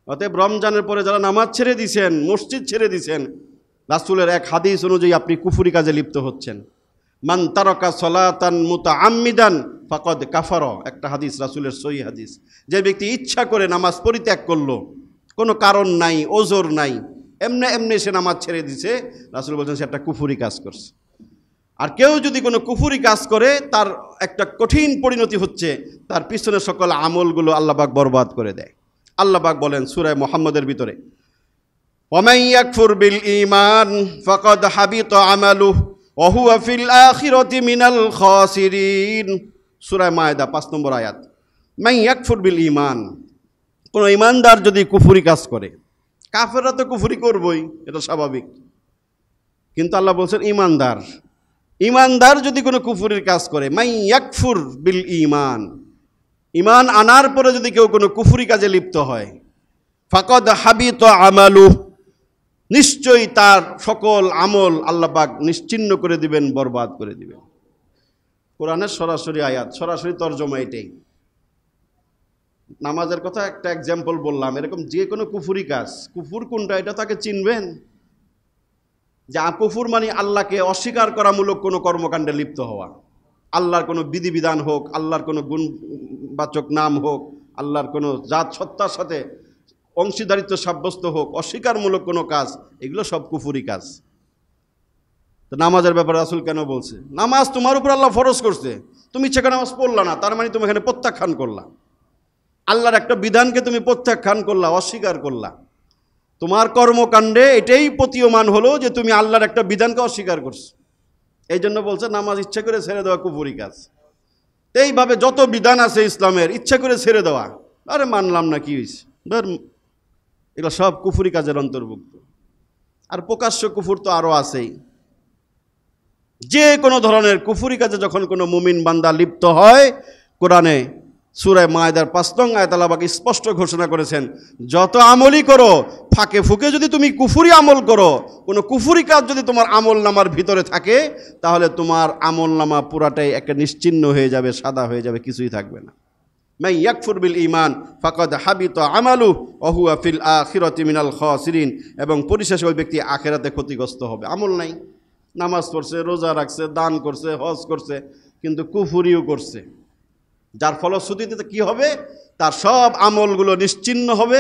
অতএব রমজানের পরে যারা নামাজ ছেড়ে দিছেন, মসজিদ ছেড়ে দিছেন, রাসূলের এক হাদিস অনুযায়ী আপনি কুফরি কাজে লিপ্ত হচ্ছেন। মান তারাকা সলাতান মুতাআম্মিদান ফাকাদ কাফারা, একটা হাদিস, রাসূলের সহিহ হাদিস। যে ব্যক্তি ইচ্ছা করে নামাজ পরিত্যাগ করলো, কোনো কারণ নাই, ওজর নাই, এমনি সে নামাজ ছেড়ে দিছে, রাসূল বলছেন সে একটা কুফরি কাজ করছে। আর কেউ যদি কোনো কুফরি কাজ করে, তার একটা কঠিন পরিণতি হচ্ছে তার পিছনে সকল আমলগুলো আল্লাহ পাক বরবাদ করে দেয়। আল্লাহ পাক বলেন সূরা মুহাম্মদের ভিতরে, ওয়ামান ইয়াকফুর বিল ঈমান ফাকাদ হাবিতা আমালুহু ওয়া হুয়া ফিল আখিরাতি মিনাল খাসিরিন। সূরা মায়েদা 5 নম্বর আয়াত। মান ইয়াকফুর বিল ঈমান, কোন ঈমানদার যদি কুফরি কাজ করে, কাফেররা তো কুফরি করবই, এটা স্বাভাবিক, কিন্তু আল্লাহ বলছেন ঈমানদার যদি কোনো কুফরির কাজ করে, মান ইয়াকফুর বিল ঈমান, ঈমান আনার পরে যদি কেউ কোনো কুফরি কাজে লিপ্ত হয়, ফাকাদ হাবিতা আমালুহু, নিশ্চয়ই তার সকল আমল আল্লাহ পাক নিশ্চিহ্ন করে দিবেন, বরবাদ করে দিবেন। কোরআনের সরাসরি আয়াত, সরাসরি তরজমা এটাই। নামাজের কথা একটা এক্সাম্পল বললাম, এরকম যে কোনো কুফরি কাজ, কুফর কোনটা এটা তাকে চিনবেন। যে কুফর মানে আল্লাহকে অস্বীকার করামূলক কোনো কর্মকাণ্ডে লিপ্ত হওয়া, আল্লাহর কোনো বিধিবিধান হোক, আল্লাহর কোনো গুণবাচক নাম হোক, আল্লাহর কোনো জাত সত্তার সাথে অংশীদারিত্ব সাব্যস্ত হোক, অস্বীকারমূলক কোনো কাজ, এগুলো সব কুফরি কাজ। তো নামাজের ব্যাপারে রাসূল কেন বলছে? নামাজ তোমার উপর আল্লাহ ফরজ করছে, তুমি ইচ্ছা করে নামাজ পড়লা না, তার মানে তুমি এখানে প্রত্যাখ্যান করলা, আল্লাহর একটা বিধানকে তুমি প্রত্যাখ্যান করলা, অস্বীকার করলা। তোমার কর্মকাণ্ডে এটাই প্রতীয়মান হলো যে তুমি আল্লাহর একটা বিধানকে অস্বীকার করছো। এই জন্য বলছে নামাজ ইচ্ছা করে ছেড়ে দেওয়া কুফরি কাজ। এইভাবে যত বিধান আছে ইসলামের, ইচ্ছা করে ছেড়ে দেওয়া, আরে মানলাম না, কি হয়েছে, এগুলো সব কুফরি কাজের অন্তর্ভুক্ত। আর প্রকাশ্য কুফর তো আরও আছেই। যে কোনো ধরনের কুফরি কাজে যখন কোনো মুমিন বান্দা লিপ্ত হয়, কোরআনে সূরা মায়েদার 5 নং আয়াত আল্লাহ পাক স্পষ্ট ঘোষণা করেছেন, যত আমলই করো, ফাঁকে ফুঁকে যদি তুমি কুফরি আমল করো, কোনো কুফরি কাজ যদি তোমার আমল নামার ভিতরে থাকে, তাহলে তোমার আমল নামা পুরাটাই একটা নিশ্চিহ্ন হয়ে যাবে, সাদা হয়ে যাবে, কিছুই থাকবে না। মান ইয়াকফুর বিল ঈমান ফাকাদ হাবিতা আমালুহু ওয়া হুয়া ফিল আখিরাতি মিনাল খাসিরিন, এবং পরিশেষে ওই ব্যক্তি আখিরাতে ক্ষতিগ্রস্ত হবে। আমল নাই, নামাজ পড়ছে, রোজা রাখছে, দান করছে, হজ করছে, কিন্তু কুফরিও করছে, যার ফলশ্রুতিতে কি হবে, তার সব আমলগুলো নিশ্চিহ্ন হবে,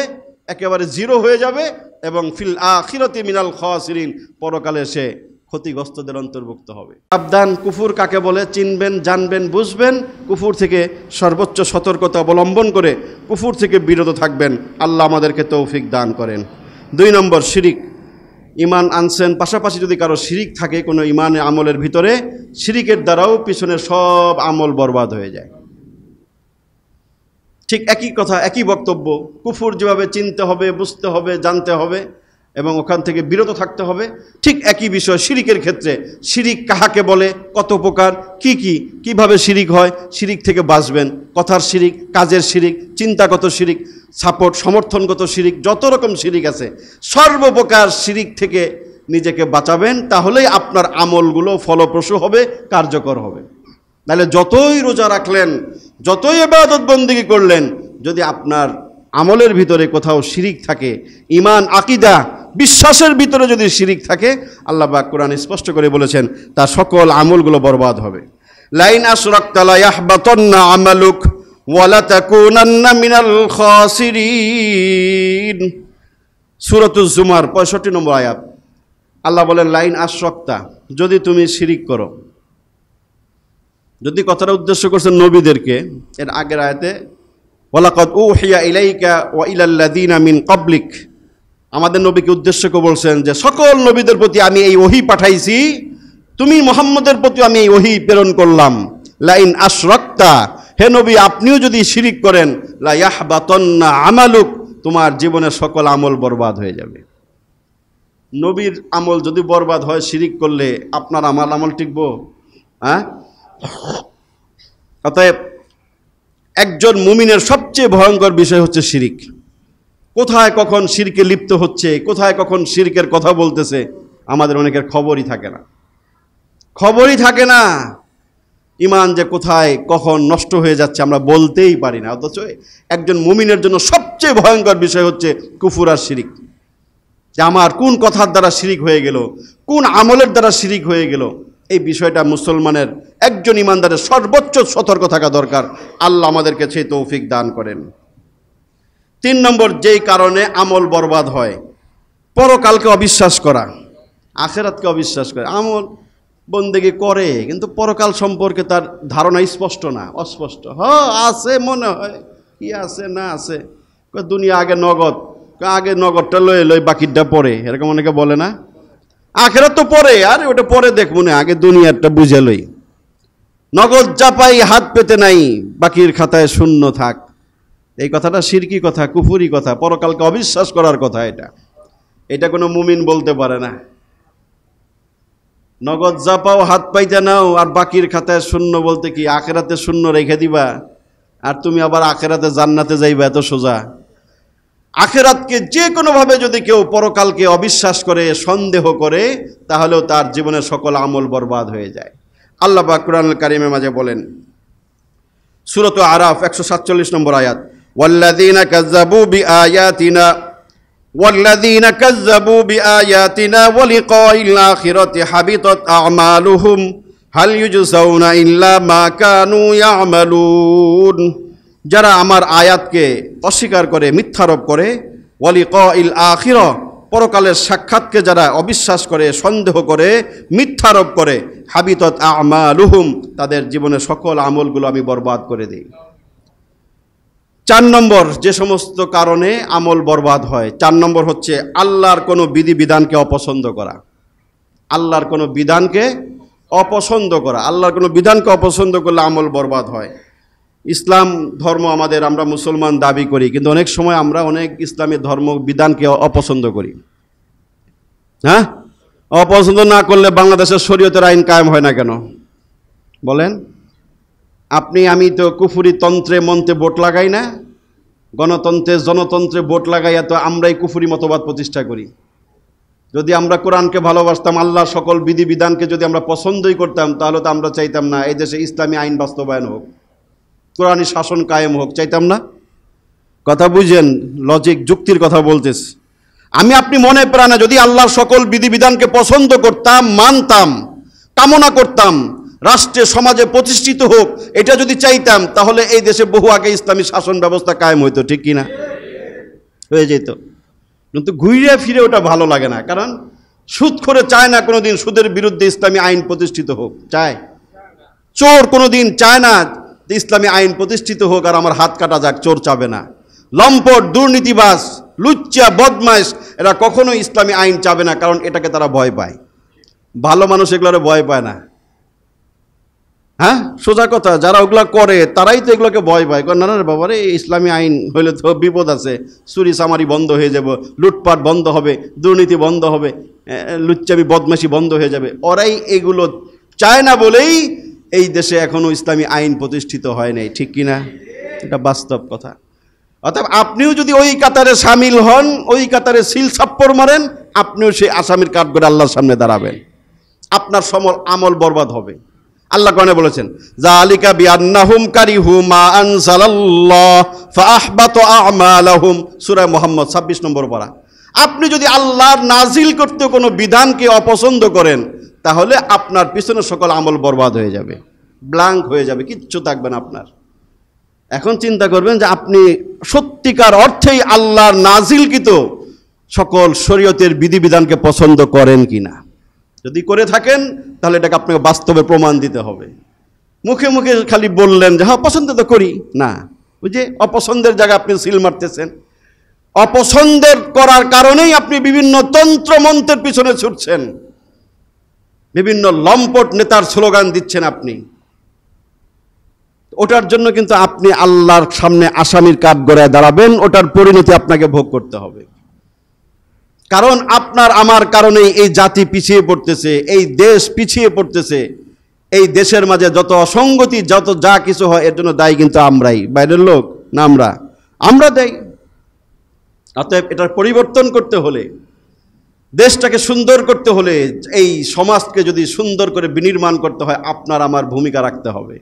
একেবারে জিরো হয়ে যাবে, এবং ফিল আখিরাতি মিনাল খাসিরিন, পরকালে সে ক্ষতিগ্রস্তদের অন্তর্ভুক্ত হবে। সাবধান, কুফর কাকে বলে চিনবেন, জানবেন, বুঝবেন, কুফর থেকে সর্বোচ্চ সতর্কতা অবলম্বন করে কুফর থেকে বিরত থাকবেন। আল্লাহ আমাদেরকে তৌফিক দান করেন। 2 নম্বর, শিরিক। ঈমান আনছেন, পাশাপাশি যদি কারো শিরিক থাকে কোনো ঈমানের আমলের ভিতরে, শিরিকের দ্বারাও পিছনের সব আমল বরবাদ হয়ে যায়। ঠিক একই কথা, একই বক্তব্য। কুফর যেভাবে চিনতে হবে, বুঝতে হবে, জানতে হবে এবং ওখান থেকে বিরত থাকতে হবে, ঠিক একই বিষয় শিরিকের ক্ষেত্রে। শিরিক কাহাকে বলে, কত প্রকার, কিভাবে শিরিক হয়, শিরিক থেকে বাঁচবেন। কথার শিরিক, কাজের শিরিক, চিন্তাগত শিরিক, সমর্থনগত শিরিক, যত রকম শিরিক আছে, সর্বপ্রকার শিরিক থেকে নিজেকে বাঁচাবেন, তাহলেই আপনার আমলগুলো ফলপ্রসূ হবে, কার্যকর হবে। নাহলে যতই রোজা রাখলেন, যতই ইবাদত বন্দেগী করলেন, যদি আপনার আমলের ভিতরে কোথাও শিরিক থাকে, ঈমান, আকীদা, বিশ্বাসের ভিতরে যদি শিরিক থাকে, আল্লাহ পাক কোরআনে স্পষ্ট করে বলেছেন তার সকল আমলগুলো বরবাদ হবে। লাইন আশরাকতা লা ইয়াহবাতান্না আমালুক ওয়া লা তাকুনান্না মিনাল খাসিরিন। সূরাতুজ জুমার 65 নম্বর আয়াত, আল্লাহ বলেন লাইন আশরাকতা, যদি তুমি শিরিক করো। যদি কথাটা উদ্দেশ্য করছেন নবীদেরকে। এর আগের আয়াতে ওয়ালাকাদ উহিয়া ইলাইকা ওয়া ইলাল্লাযিনা মিন ক্বাবলিক, আমাদের নবীকে উদ্দেশ্য করে বলছেন যে সকল নবীদের প্রতি আমি এই ওহী পাঠাইছি, তুমি মুহাম্মদের প্রতি আমি এই ওহী প্রেরণ করলাম। লাইন আশরাকতা, হে নবী আপনিও যদি শিরিক করেন, লা ইয়াহবাতান্না আমালুক, তোমার জীবনের সকল আমল বরবাদ হয়ে যাবে। নবীর আমল যদি বরবাদ হয় শিরিক করলে, আপনার আমল টিকবো? হ্যাঁ? অতএব একজন মুমিনের সবচেয়ে ভয়ঙ্কর বিষয় হচ্ছে শিরিক। কোথায় কখন শিরকে লিপ্ত হচ্ছে, কোথায় কখন শিরকের কথা বলতেছে, আমাদের অনেকের খবরই থাকে না। ঈমান যে কোথায় কখন নষ্ট হয়ে যাচ্ছে আমরা বলতেই পারি না। অথচ একজন মুমিনের জন্য সবচেয়ে ভয়ঙ্কর বিষয় হচ্ছে কুফর আর শিরিক। যে আমার কোন কথার দ্বারা শিরিক হয়ে গেল, কোন আমলের দ্বারা শিরিক হয়ে গেল, এই বিষয়টা মুসলমানের একজন ঈমানদারের সর্বোচ্চ সতর্ক থাকা দরকার। আল্লাহ আমাদেরকে সেই তৌফিক দান করেন। 3 নম্বর যেই কারণে আমল বরবাদ হয়, পরকালকে অবিশ্বাস করা, আখিরাতকে অবিশ্বাস করে। আমল বন্দেগী করে কিন্তু পরকাল সম্পর্কে তার ধারণা স্পষ্ট না, অস্পষ্ট। আছে মনে হয়, কি আছে না আছে, দুনিয়া আগে নগদটা লই বাকিটা পরে, এরকম অনেকে বলে না। আখিরাত তো পরে, আরে ওটা পরে দেখবো না, আগে দুনিয়াটা বুঝে লই। নগদ যা পাই হাত পেতে নাই, বাকির খাতায় শূন্য থাক। এই কথাটা শিরকি কথা, কুফুরি কথা, পরকালকে অবিশ্বাস করার কথা। এটা কোনো মুমিন বলতে পারে না। নগদ যা পাও হাত পাইতে নাও, আর বাকির খাতায় শূন্য বলতে কি আখিরাতে শূন্য রেখে দিবা, আর তুমি আবার আখিরাতে জান্নাতে যাইবা? এত সোজা? আখিরাতকে যে কোনোভাবে যদি কেউ পরকালকে অবিশ্বাস করে, সন্দেহ করে, তাহলেও তার জীবনের সকল আমল বরবাদ হয়ে যায়। আল্লাহ পাক কুরআনুল কারীমের মাঝে বলেন, সূরাতুল আরাফ 147 নম্বর আয়াত, ওয়াল্লাযীনা কাযযাবু বিআয়াতিনা ওয়া লিকাইল আখিরাতি হাবিতাত আ'মালুহুম হাল ইউজসাউনা ইল্লা মা কানু ইয়া'মালুন। যারা আমার আয়াতকে অস্বীকার করে, মিথ্যারোপ করে, ওয়া লিকাইল আখিরা, পরকালের সাক্ষাৎকে যারা অবিশ্বাস করে, সন্দেহ করে, মিথ্যারোপ করে, হাবিতাত আ'মালুহুম, তাদের জীবনের সকল আমলগুলো আমি বরবাদ করে দিই। 4 নম্বর যে সমস্ত কারণে আমল বরবাদ হয়, 4 নম্বর হচ্ছে আল্লাহর কোনো বিধিবিধানকে অপছন্দ করা। আল্লাহর কোনো বিধানকে অপছন্দ করা, আল্লাহর কোনো বিধানকে অপছন্দ করলে আমল বরবাদ হয়। ইসলাম ধর্ম আমাদের, আমরা মুসলমান দাবি করি, কিন্তু অনেক সময় আমরা অনেক ইসলামী ধর্ম বিধানকে অপছন্দ করি। হ্যাঁ, অপছন্দ না করলে বাংলাদেশের শরীয়তের আইন কায়েম হয় না কেন বলেন? আমি তো কুফুরি তন্ত্রে মন্ত্রে ভোট লাগাই না, গণতন্ত্রে জনতন্ত্রে ভোট লাগাইয়া তো আমরাই কুফুরি মতবাদ প্রতিষ্ঠা করি। যদি আমরা কোরআনকে ভালোবাসতাম, আল্লাহর সকল বিধিবিধানকে যদি আমরা পছন্দই করতাম, তাহলে তো আমরা চাইতাম না এই দেশে ইসলামী আইন বাস্তবায়ন হোক, কোরআনী শাসন কায়েম হোক, চাইতাম না? কথা বুঝেন, লজিক যুক্তির কথা বলতেছি। আপনি মনে প্রাণে যদি আল্লাহর সকল বিধিবিধানকে পছন্দ করতাম, মানতাম, কামনা করতাম, রাষ্ট্রে সমাজে প্রতিষ্ঠিত হোক, এটা যদি চাইতাম, তাহলে এই দেশে বহু আগে ইসলামী শাসন ব্যবস্থা কায়েম হইতো, ঠিক কিনা? হয়ে যেত। কিন্তু ঘুরে ফিরে ওটা ভালো লাগে না, কারণ সুদ করে চায় না কোনোদিন সুদের বিরুদ্ধে ইসলামী আইন প্রতিষ্ঠিত হোক, চায়? চোর কোনোদিন চায় না যে ইসলামী আইন প্রতিষ্ঠিত হোক আর আমার হাত কাটা যাক, চোর চাবে না। লম্পট, দুর্নীতিবাজ, লুচ্চা, বদমাইশ, এরা কখনো ইসলামী আইন চাবে না, কারণ এটাকে তারা ভয় পায়। ভালো মানুষ এগুলোরে ভয় পায় না। হ্যাঁ, সোজা কথা, যারা ওগুলা করে তারাই তো এগুলোকে ভয় পায়। না না বাবারে, ইসলামী আইন হইলে তো বিপদ আছে, চুরি চামারি বন্ধ হয়ে যাবে, লুটপাট বন্ধ হবে, দুর্নীতি বন্ধ হবে, লুচ্চামি বদমাশি বন্ধ হয়ে যাবে। ওরাই এগুলো চায় না বলেই এই দেশে এখনো ইসলামী আইন প্রতিষ্ঠিত হয় নাই, ঠিক কিনা? এটা বাস্তব কথা। অর্থাৎ আপনিও যদি ওই কাতারে সামিল হন, ওই কাতারে সিল ছাপ্পর মারেন, আপনিও সেই আসামির কাঠ করে আল্লাহর সামনে দাঁড়াবেন, আপনার আমল বরবাদ হবে। আল্লাহ কোরআনে বলেছেন, যালিকা বিআন্নাহুম কারিহু মা আনজালাল্লাহ ফাআহবাতা আ'মালাহুম, সূরা মুহাম্মদ 26 নম্বর পারা। আপনি যদি আল্লাহর নাজিল করতে কোনো বিধানকে অপছন্দ করেন, তাহলে আপনার পিছনে সকল আমল বরবাদ হয়ে যাবে, ব্ল্যাঙ্ক হয়ে যাবে, কিচ্ছু থাকবে না আপনার। এখন চিন্তা করবেন যে আপনি সত্যিকার অর্থেই আল্লাহর নাজিলকৃত সকল শরীয়তের বিধিবিধানকে পছন্দ করেন কিনা। যদি করে থাকেন তাহলে এটাকে আপনাকে বাস্তবে প্রমাণ দিতে হবে। মুখে মুখে খালি বললেন যে হ্যাঁ পছন্দ তো করি না, ওই যে অপছন্দের জায়গায় আপনি সিল মারতেছেন। অপছন্দের করার কারণেই আপনি বিভিন্ন তন্ত্র মন্ত্রের পিছনে ছুটছেন, বিভিন্ন লম্পট নেতার স্লোগান দিচ্ছেন আপনি। ওটার জন্য কিন্তু আপনি আল্লাহর সামনে আসামির কাঠগড়ায় দাঁড়াবেন, ওটার পরিণতি আপনাকে ভোগ করতে হবে। কারণ আপনার আমার কারণেই এই জাতি পিছিয়ে পড়তেছে, এই দেশ পিছিয়ে পড়তেছে। এই দেশের মাঝে যত অসঙ্গতি, যত যা কিছু হয়, এর জন্য দায়ী কিন্তু আমরাই, বাইরের লোক না। আমরা দায়ী। অতএব এটার পরিবর্তন করতে হলে, দেশটাকে সুন্দর করতে হলে, এই সমাজকে যদি সুন্দর করে বিনির্মাণ করতে হয়, আপনার আমার ভূমিকা রাখতে হবে।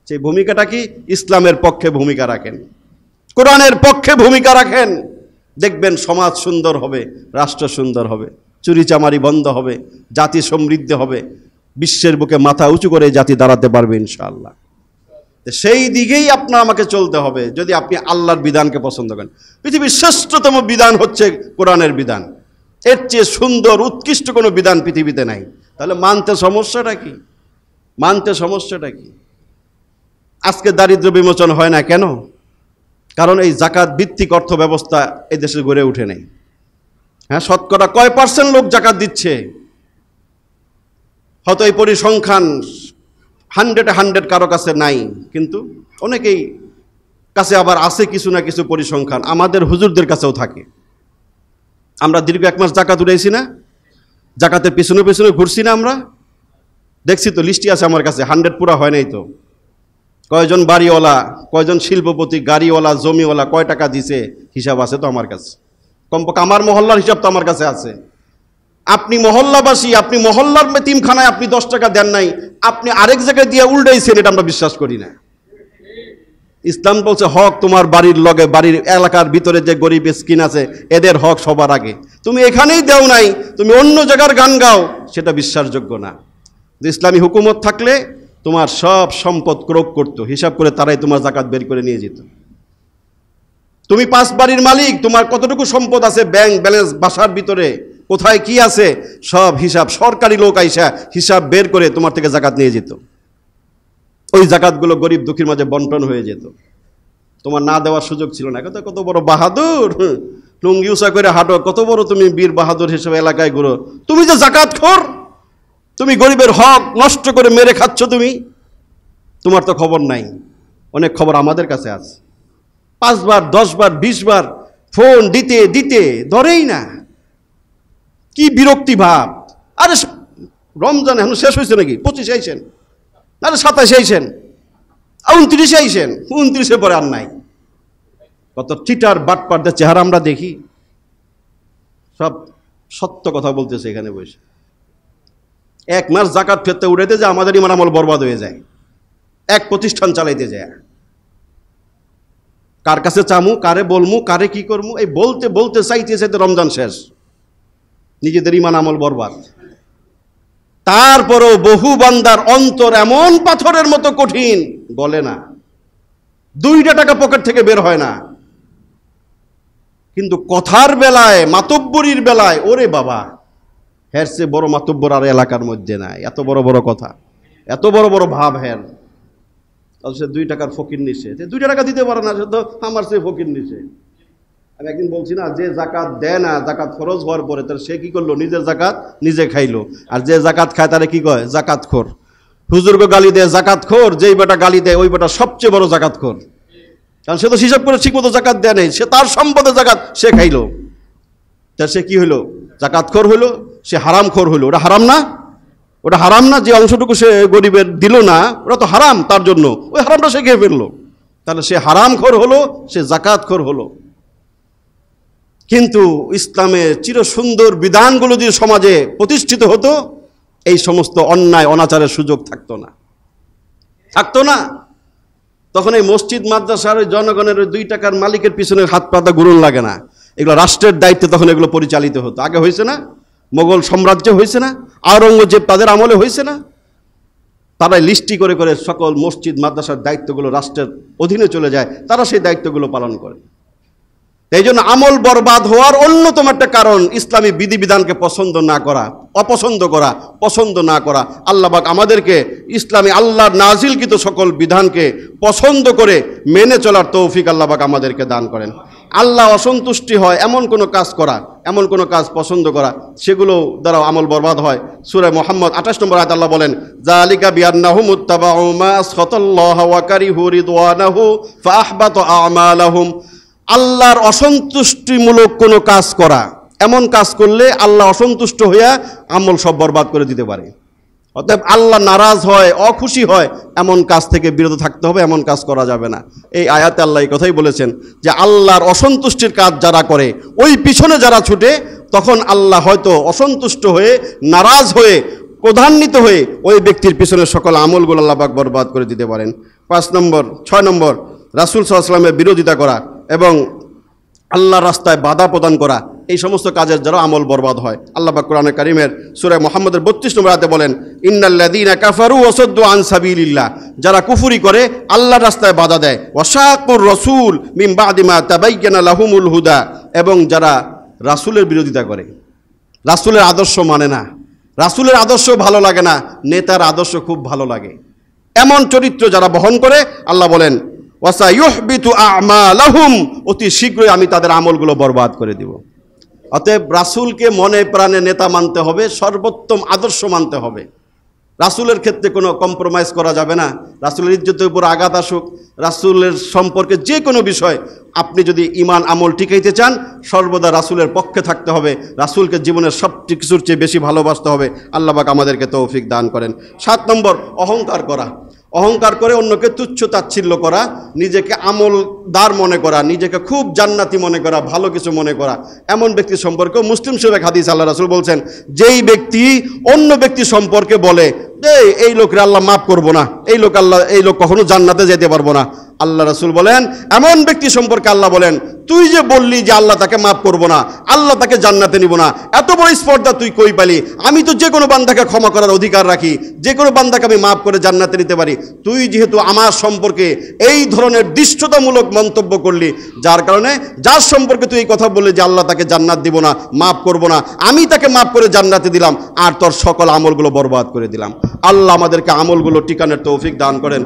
সেই ভূমিকাটা কি? ইসলামের পক্ষে ভূমিকা রাখেন, কোরআনের পক্ষে ভূমিকা রাখেন, দেখবেন সমাজ সুন্দর হবে, রাষ্ট্র সুন্দর হবে, চুরিচামারি বন্ধ হবে, জাতি সমৃদ্ধ হবে, বিশ্বের বুকে মাথা উঁচু করে জাতি দাঁড়াতে পারবে ইনশাআল্লাহ। সেই দিকেই আপনার আমাকে চলতে হবে যদি আপনি আল্লাহর বিধানকে পছন্দ করেন। পৃথিবীর শ্রেষ্ঠতম বিধান হচ্ছে কোরআনের বিধান, এর চেয়ে সুন্দর উৎকৃষ্ট কোনো বিধান পৃথিবীতে নাই। তাহলে মানতে সমস্যাটা কি? আজকে দারিদ্র্য বিমোচন হয় না কেন? কারণ এই জাকাত ভিত্তিক অর্থ ব্যবস্থা এই দেশে গড়ে উঠে নেই। হ্যাঁ, শতকরা কয় % লোক জাকাত দিচ্ছে? হয়তো এই পরিসংখ্যান 100 কারো কাছে নাই, কিন্তু অনেকেই কাছে আবার আছে কিছু না কিছু পরিসংখ্যান, আমাদের হুজুরদের কাছেও থাকে। আমরা দীর্ঘ 1 মাস জাকাত উঠাইছি না? জাকাতের পিছনে পিছনে ঘুরছি না? আমরা দেখছি তো, লিস্টই আছে আমার কাছে, 100 পুরা হয় নাই তো। কয়জন বাড়িওয়ালা, কয়জন শিল্পপতি, গাড়িওয়ালা, জমিওয়ালা, কয় টাকা দিছে হিসাব আছে তো আমার কাছে। কমপক্ষে আমার মহল্লার হিসাব তো আমার কাছে আছে। আপনি মহল্লাবাসী, আপনি মহল্লার তিমখানায় আপনি 10 টাকা দেন নাই, আপনি আরেক জায়গায় দিয়ে উল্টাইছেন, এটা আমরা বিশ্বাস করি না। ইসলাম বলছে হক তোমার বাড়ির লগে, বাড়ির এলাকার ভিতরে যে গরিব মিসকিন আছে এদের হক সবার আগে। তুমি এখানেই দেও নাই, তুমি অন্য জায়গার গান গাও, সেটা বিশ্বাসযোগ্য না। ইসলামী হুকুমত থাকলে তোমার সব সম্পদ ক্রোক করতো, হিসাব করে তারাই তোমার জাকাত বের করে নিয়ে যেত। তুমি 5 বাড়ির মালিক, তোমার কতটুকু সম্পদ আছে, ব্যাংক ব্যালেন্স, বাসার ভিতরে কোথায় কি আছে, সব হিসাব সরকারি লোক আইসা হিসাব বের করে তোমার থেকে জাকাত নিয়ে যেত। ওই জাকাতগুলো গরিব দুঃখীর মাঝে বন্টন হয়ে যেত, তোমার না দেওয়ার সুযোগ ছিল না। কত বড় বাহাদুর, লুঙ্গি উঁচা করে হাঁটো, কত বড় তুমি বীর বাহাদুর হিসেবে এলাকায় ঘুরো, তুমি যে জাকাতখোর, তুমি গরিবের হক নষ্ট করে মেরে খাচ্ছ, তোমার তো খবর নাই। অনেক খবর আমাদের কাছে আছে। 5 বার 10 বার 20 বার ফোন দিতে দিতে ধরেই না। কি বিরক্তি ভাব! আরে রমজান এখন শেষ হয়েছে নাকি? 25 আইছেন, আরে 27 আইছেন, 29 আইছেন, 29 পরে আর নাই। কত চিটার বাটপারদের চেহারা আমরা দেখি, সব সত্য কথা বলতেছে এখানে বসে। 1 মাস জাকাত ফেরতে উঠাইতে যে আমাদের ইমান আমল বরবাদ হয়ে যায়, এক প্রতিষ্ঠান চালাইতে যায়। কার কাছে চামু, কারে বলমু, কারে কি করমু, এই বলতে বলতে চাইতে চাইতে রমজান শেষ, নিজেদের ইমান আমল বরবাদ। তারপরও বহু বান্দার অন্তর এমন পাথরের মতো কঠিন, বলে না, 2টা টাকা পকেট থেকে বের হয় না। কিন্তু কথার বেলায়, মাতব্বরির বেলায়, ওরে বাবা, হের চেয়ে বড় মাতব্বর আর এলাকার মধ্যে নাই। এত বড় বড় কথা, এত বড় বড় ভাব হের। সে 2 টাকার ফকির নিছে, 2 টাকা দিতে পারে না, সে তো আমার সে ফকির নিছে। আমি একদিন বলছি না, যে জাকাত দেয় না, জাকাত ফরজ হওয়ার পরে তার সে কি করলো, নিজের জাকাত নিজে খাইলো। আর যে জাকাত খায় তারে কি কয়? জাকাতখোর। হুজুরকে গালি দেয় জাকাতখোর, যেই বেটা গালি দেয় ওই বেটা সবচেয়ে বড় জাকাতখোর। কারণ সে তো হিসাব করে ঠিক মতো জাকাত দেয় নাই, সে তার সম্পদে জাকাত সে খাইলো। তার সে কি হইলো? জাকাতখোর হইলো, সে হারামখোর হইলো। ওটা হারাম না? ওটা হারাম না? যে অংশটুকু সে গরিবের দিল না, ওটা তো হারাম তার জন্য, ওই হারামটা সে খেয়ে ফেললো। তাহলে সে হারামখোর হলো, সে জাকাতখোর হলো। কিন্তু ইসলামের চিরসুন্দর বিধানগুলো যদি সমাজে প্রতিষ্ঠিত হতো, এই সমস্ত অন্যায় অনাচারের সুযোগ থাকতো না। তখন এই মসজিদ মাদ্রাসার ওই জনগণের ওই 2 টাকার মালিকের পিছনে হাত পাতা গুরুন লাগে না। এগুলো রাষ্ট্রের দায়িত্বে তখন এগুলো পরিচালিত হতো। আগে হয়েছে না? মোগল সাম্রাজ্য হয়েছে না? আওরঙ্গজেব তাদের আমলে হয়েছে না? তারাই লিস্টি করে করে সকল মসজিদ মাদ্রাসার দায়িত্বগুলো রাষ্ট্রের অধীনে চলে যায়, তারা সেই দায়িত্বগুলো পালন করে। এই জন্য আমল বরবাদ হওয়ার অন্যতম একটা কারণ ইসলামী বিধিবিধানকে পছন্দ না করা, অপছন্দ করা, পছন্দ না করা। আল্লাহ পাক আমাদেরকে ইসলামী আল্লাহর নাজিলকৃত সকল বিধানকে পছন্দ করে মেনে চলার তৌফিক আল্লাহ পাক আমাদেরকে দান করেন। আল্লাহ অসন্তুষ্টি হয় এমন কোনো কাজ করা, এমন কোনো কাজ পছন্দ করা, সেগুলো দ্বারা আমল বরবাদ হয়। সূরা মুহাম্মদ 28 নম্বর আয়াতে আল্লাহ বলেন, যালিকা বিআন্নাহুম মুত্তাবাউ মা আসখাতাল্লাহু ওয়া কারিহু রিদওয়ানাহু ফাআহবাতা আমালাহুম। আল্লাহর অসন্তুষ্টিমূলক কোনো কাজ করা, এমন কাজ করলে আল্লাহ অসন্তুষ্ট হইয়া আমল সব বরবাদ করে দিতে পারে। অতএব আল্লাহ নারাজ হয়, অখুশি হয়, এমন কাজ থেকে বিরত থাকতে হবে, এমন কাজ করা যাবে না। এই আয়াতে আল্লাহ এই কথাই বলেছেন যে আল্লাহর অসন্তুষ্টির কাজ যারা করে, ওই পিছনে যারা ছুটে, তখন আল্লাহ হয়তো অসন্তুষ্ট হয়ে, নারাজ হয়ে, ক্রোধান্বিত হয়ে ওই ব্যক্তির পিছনে সকল আমলগুলো আল্লাহ পাক বরবাদ করে দিতে পারেন। 6 নম্বর রাসূল সাল্লাল্লাহু আলাইহি ওয়াসাল্লামের বিরোধিতা করা এবং আল্লাহর রাস্তায় বাধা প্রদান করা, এই সমস্ত কাজের দ্বারা আমল বরবাদ হয়। আল্লাহ পাক কোরআনে কারীমের সূরা মুহাম্মদের 32 নম্বর আয়াতে বলেন, ইন্নাল্লাযীনা কাফারু ওয়া সাদ্দু আন সাবিলিল্লাহ, যারা কুফরি করে, আল্লাহর রাস্তায় বাধা দেয়, ওয়াশাকুর রাসূল মিন বাদি মা তাবায়্যানা লাহুমুল হুদা, এবং যারা রাসূলের বিরোধিতা করে, রাসূলের আদর্শ মানে না, রাসূলের আদর্শ ভালো লাগে না, নেতার আদর্শ খুব ভালো লাগে, এমন চরিত্র যারা বহন করে, আল্লাহ বলেন ওয়াসায়ুহবিতু আমালাহুম, অতি শীঘ্রই আমি তাদের আমলগুলো বরবাদ করে দিব। অতএব রাসূলকে মনে প্রাণে নেতা মানতে হবে, সর্বোত্তম আদর্শ মানতে হবে। রাসূলের ক্ষেত্রে কোনো কম্প্রোমাইজ করা যাবে না। রাসূলের ইজ্জতের উপর আঘাত আসুক, রাসূলের সম্পর্কে যে কোনো বিষয়, আপনি যদি ঈমান আমল টিকাইতে চান, সর্বদা রাসূলের পক্ষে থাকতে হবে, রাসূলকে জীবনের সব কিছুর চেয়ে বেশি ভালোবাসতে হবে। আল্লাহ পাক আমাদেরকে তৌফিক দান করেন। 7 নম্বর, অহংকার করা। অহংকার করে অন্যকে তুচ্ছ তাচ্ছিল্য করা, নিজেকে আমলদার মনে করা, নিজেকে খুব জান্নাতি মনে করা, ভালো কিছু মনে করা, এমন ব্যক্তি সম্পর্কে মুসলিম শরীফে হাদিস আল্লাহ রাসূল বলছেন, যেই ব্যক্তি অন্য ব্যক্তি সম্পর্কে বলে এই লোকরে আল্লাহ মাফ করবো না, এই লোক কখনো জান্নাতে যেতে পারবো না, আল্লাহ রাসূল বলেন, এমন ব্যক্তি সম্পর্কে আল্লাহ বলেন, তুই যে বললি যে আল্লাহ তাকে মাফ করবো না, আল্লাহ তাকে জান্নাতে নিব না, এত বড় স্পর্ধা তুই কই পালি? আমি তো যে কোনো বান্দাকে ক্ষমা করার অধিকার রাখি, যে কোনো বান্দাকে আমি মাফ করে জান্নাতে নিতে পারি। তুই যেহেতু আমার সম্পর্কে এই ধরনের দৃষ্টতামূলক মন্তব্য করলি, যার কারণে যার সম্পর্কে তুই এই কথা বললি যে আল্লাহ তাকে জান্নাত দিব না, মাফ করবো না, আমি তাকে মাফ করে জান্নাতে দিলাম, আর তোর সকল আমলগুলো বরবাদ করে দিলাম। আল্লাহ আমাদেরকে আমলগুলো টিকানোর তৌফিক দান করেন।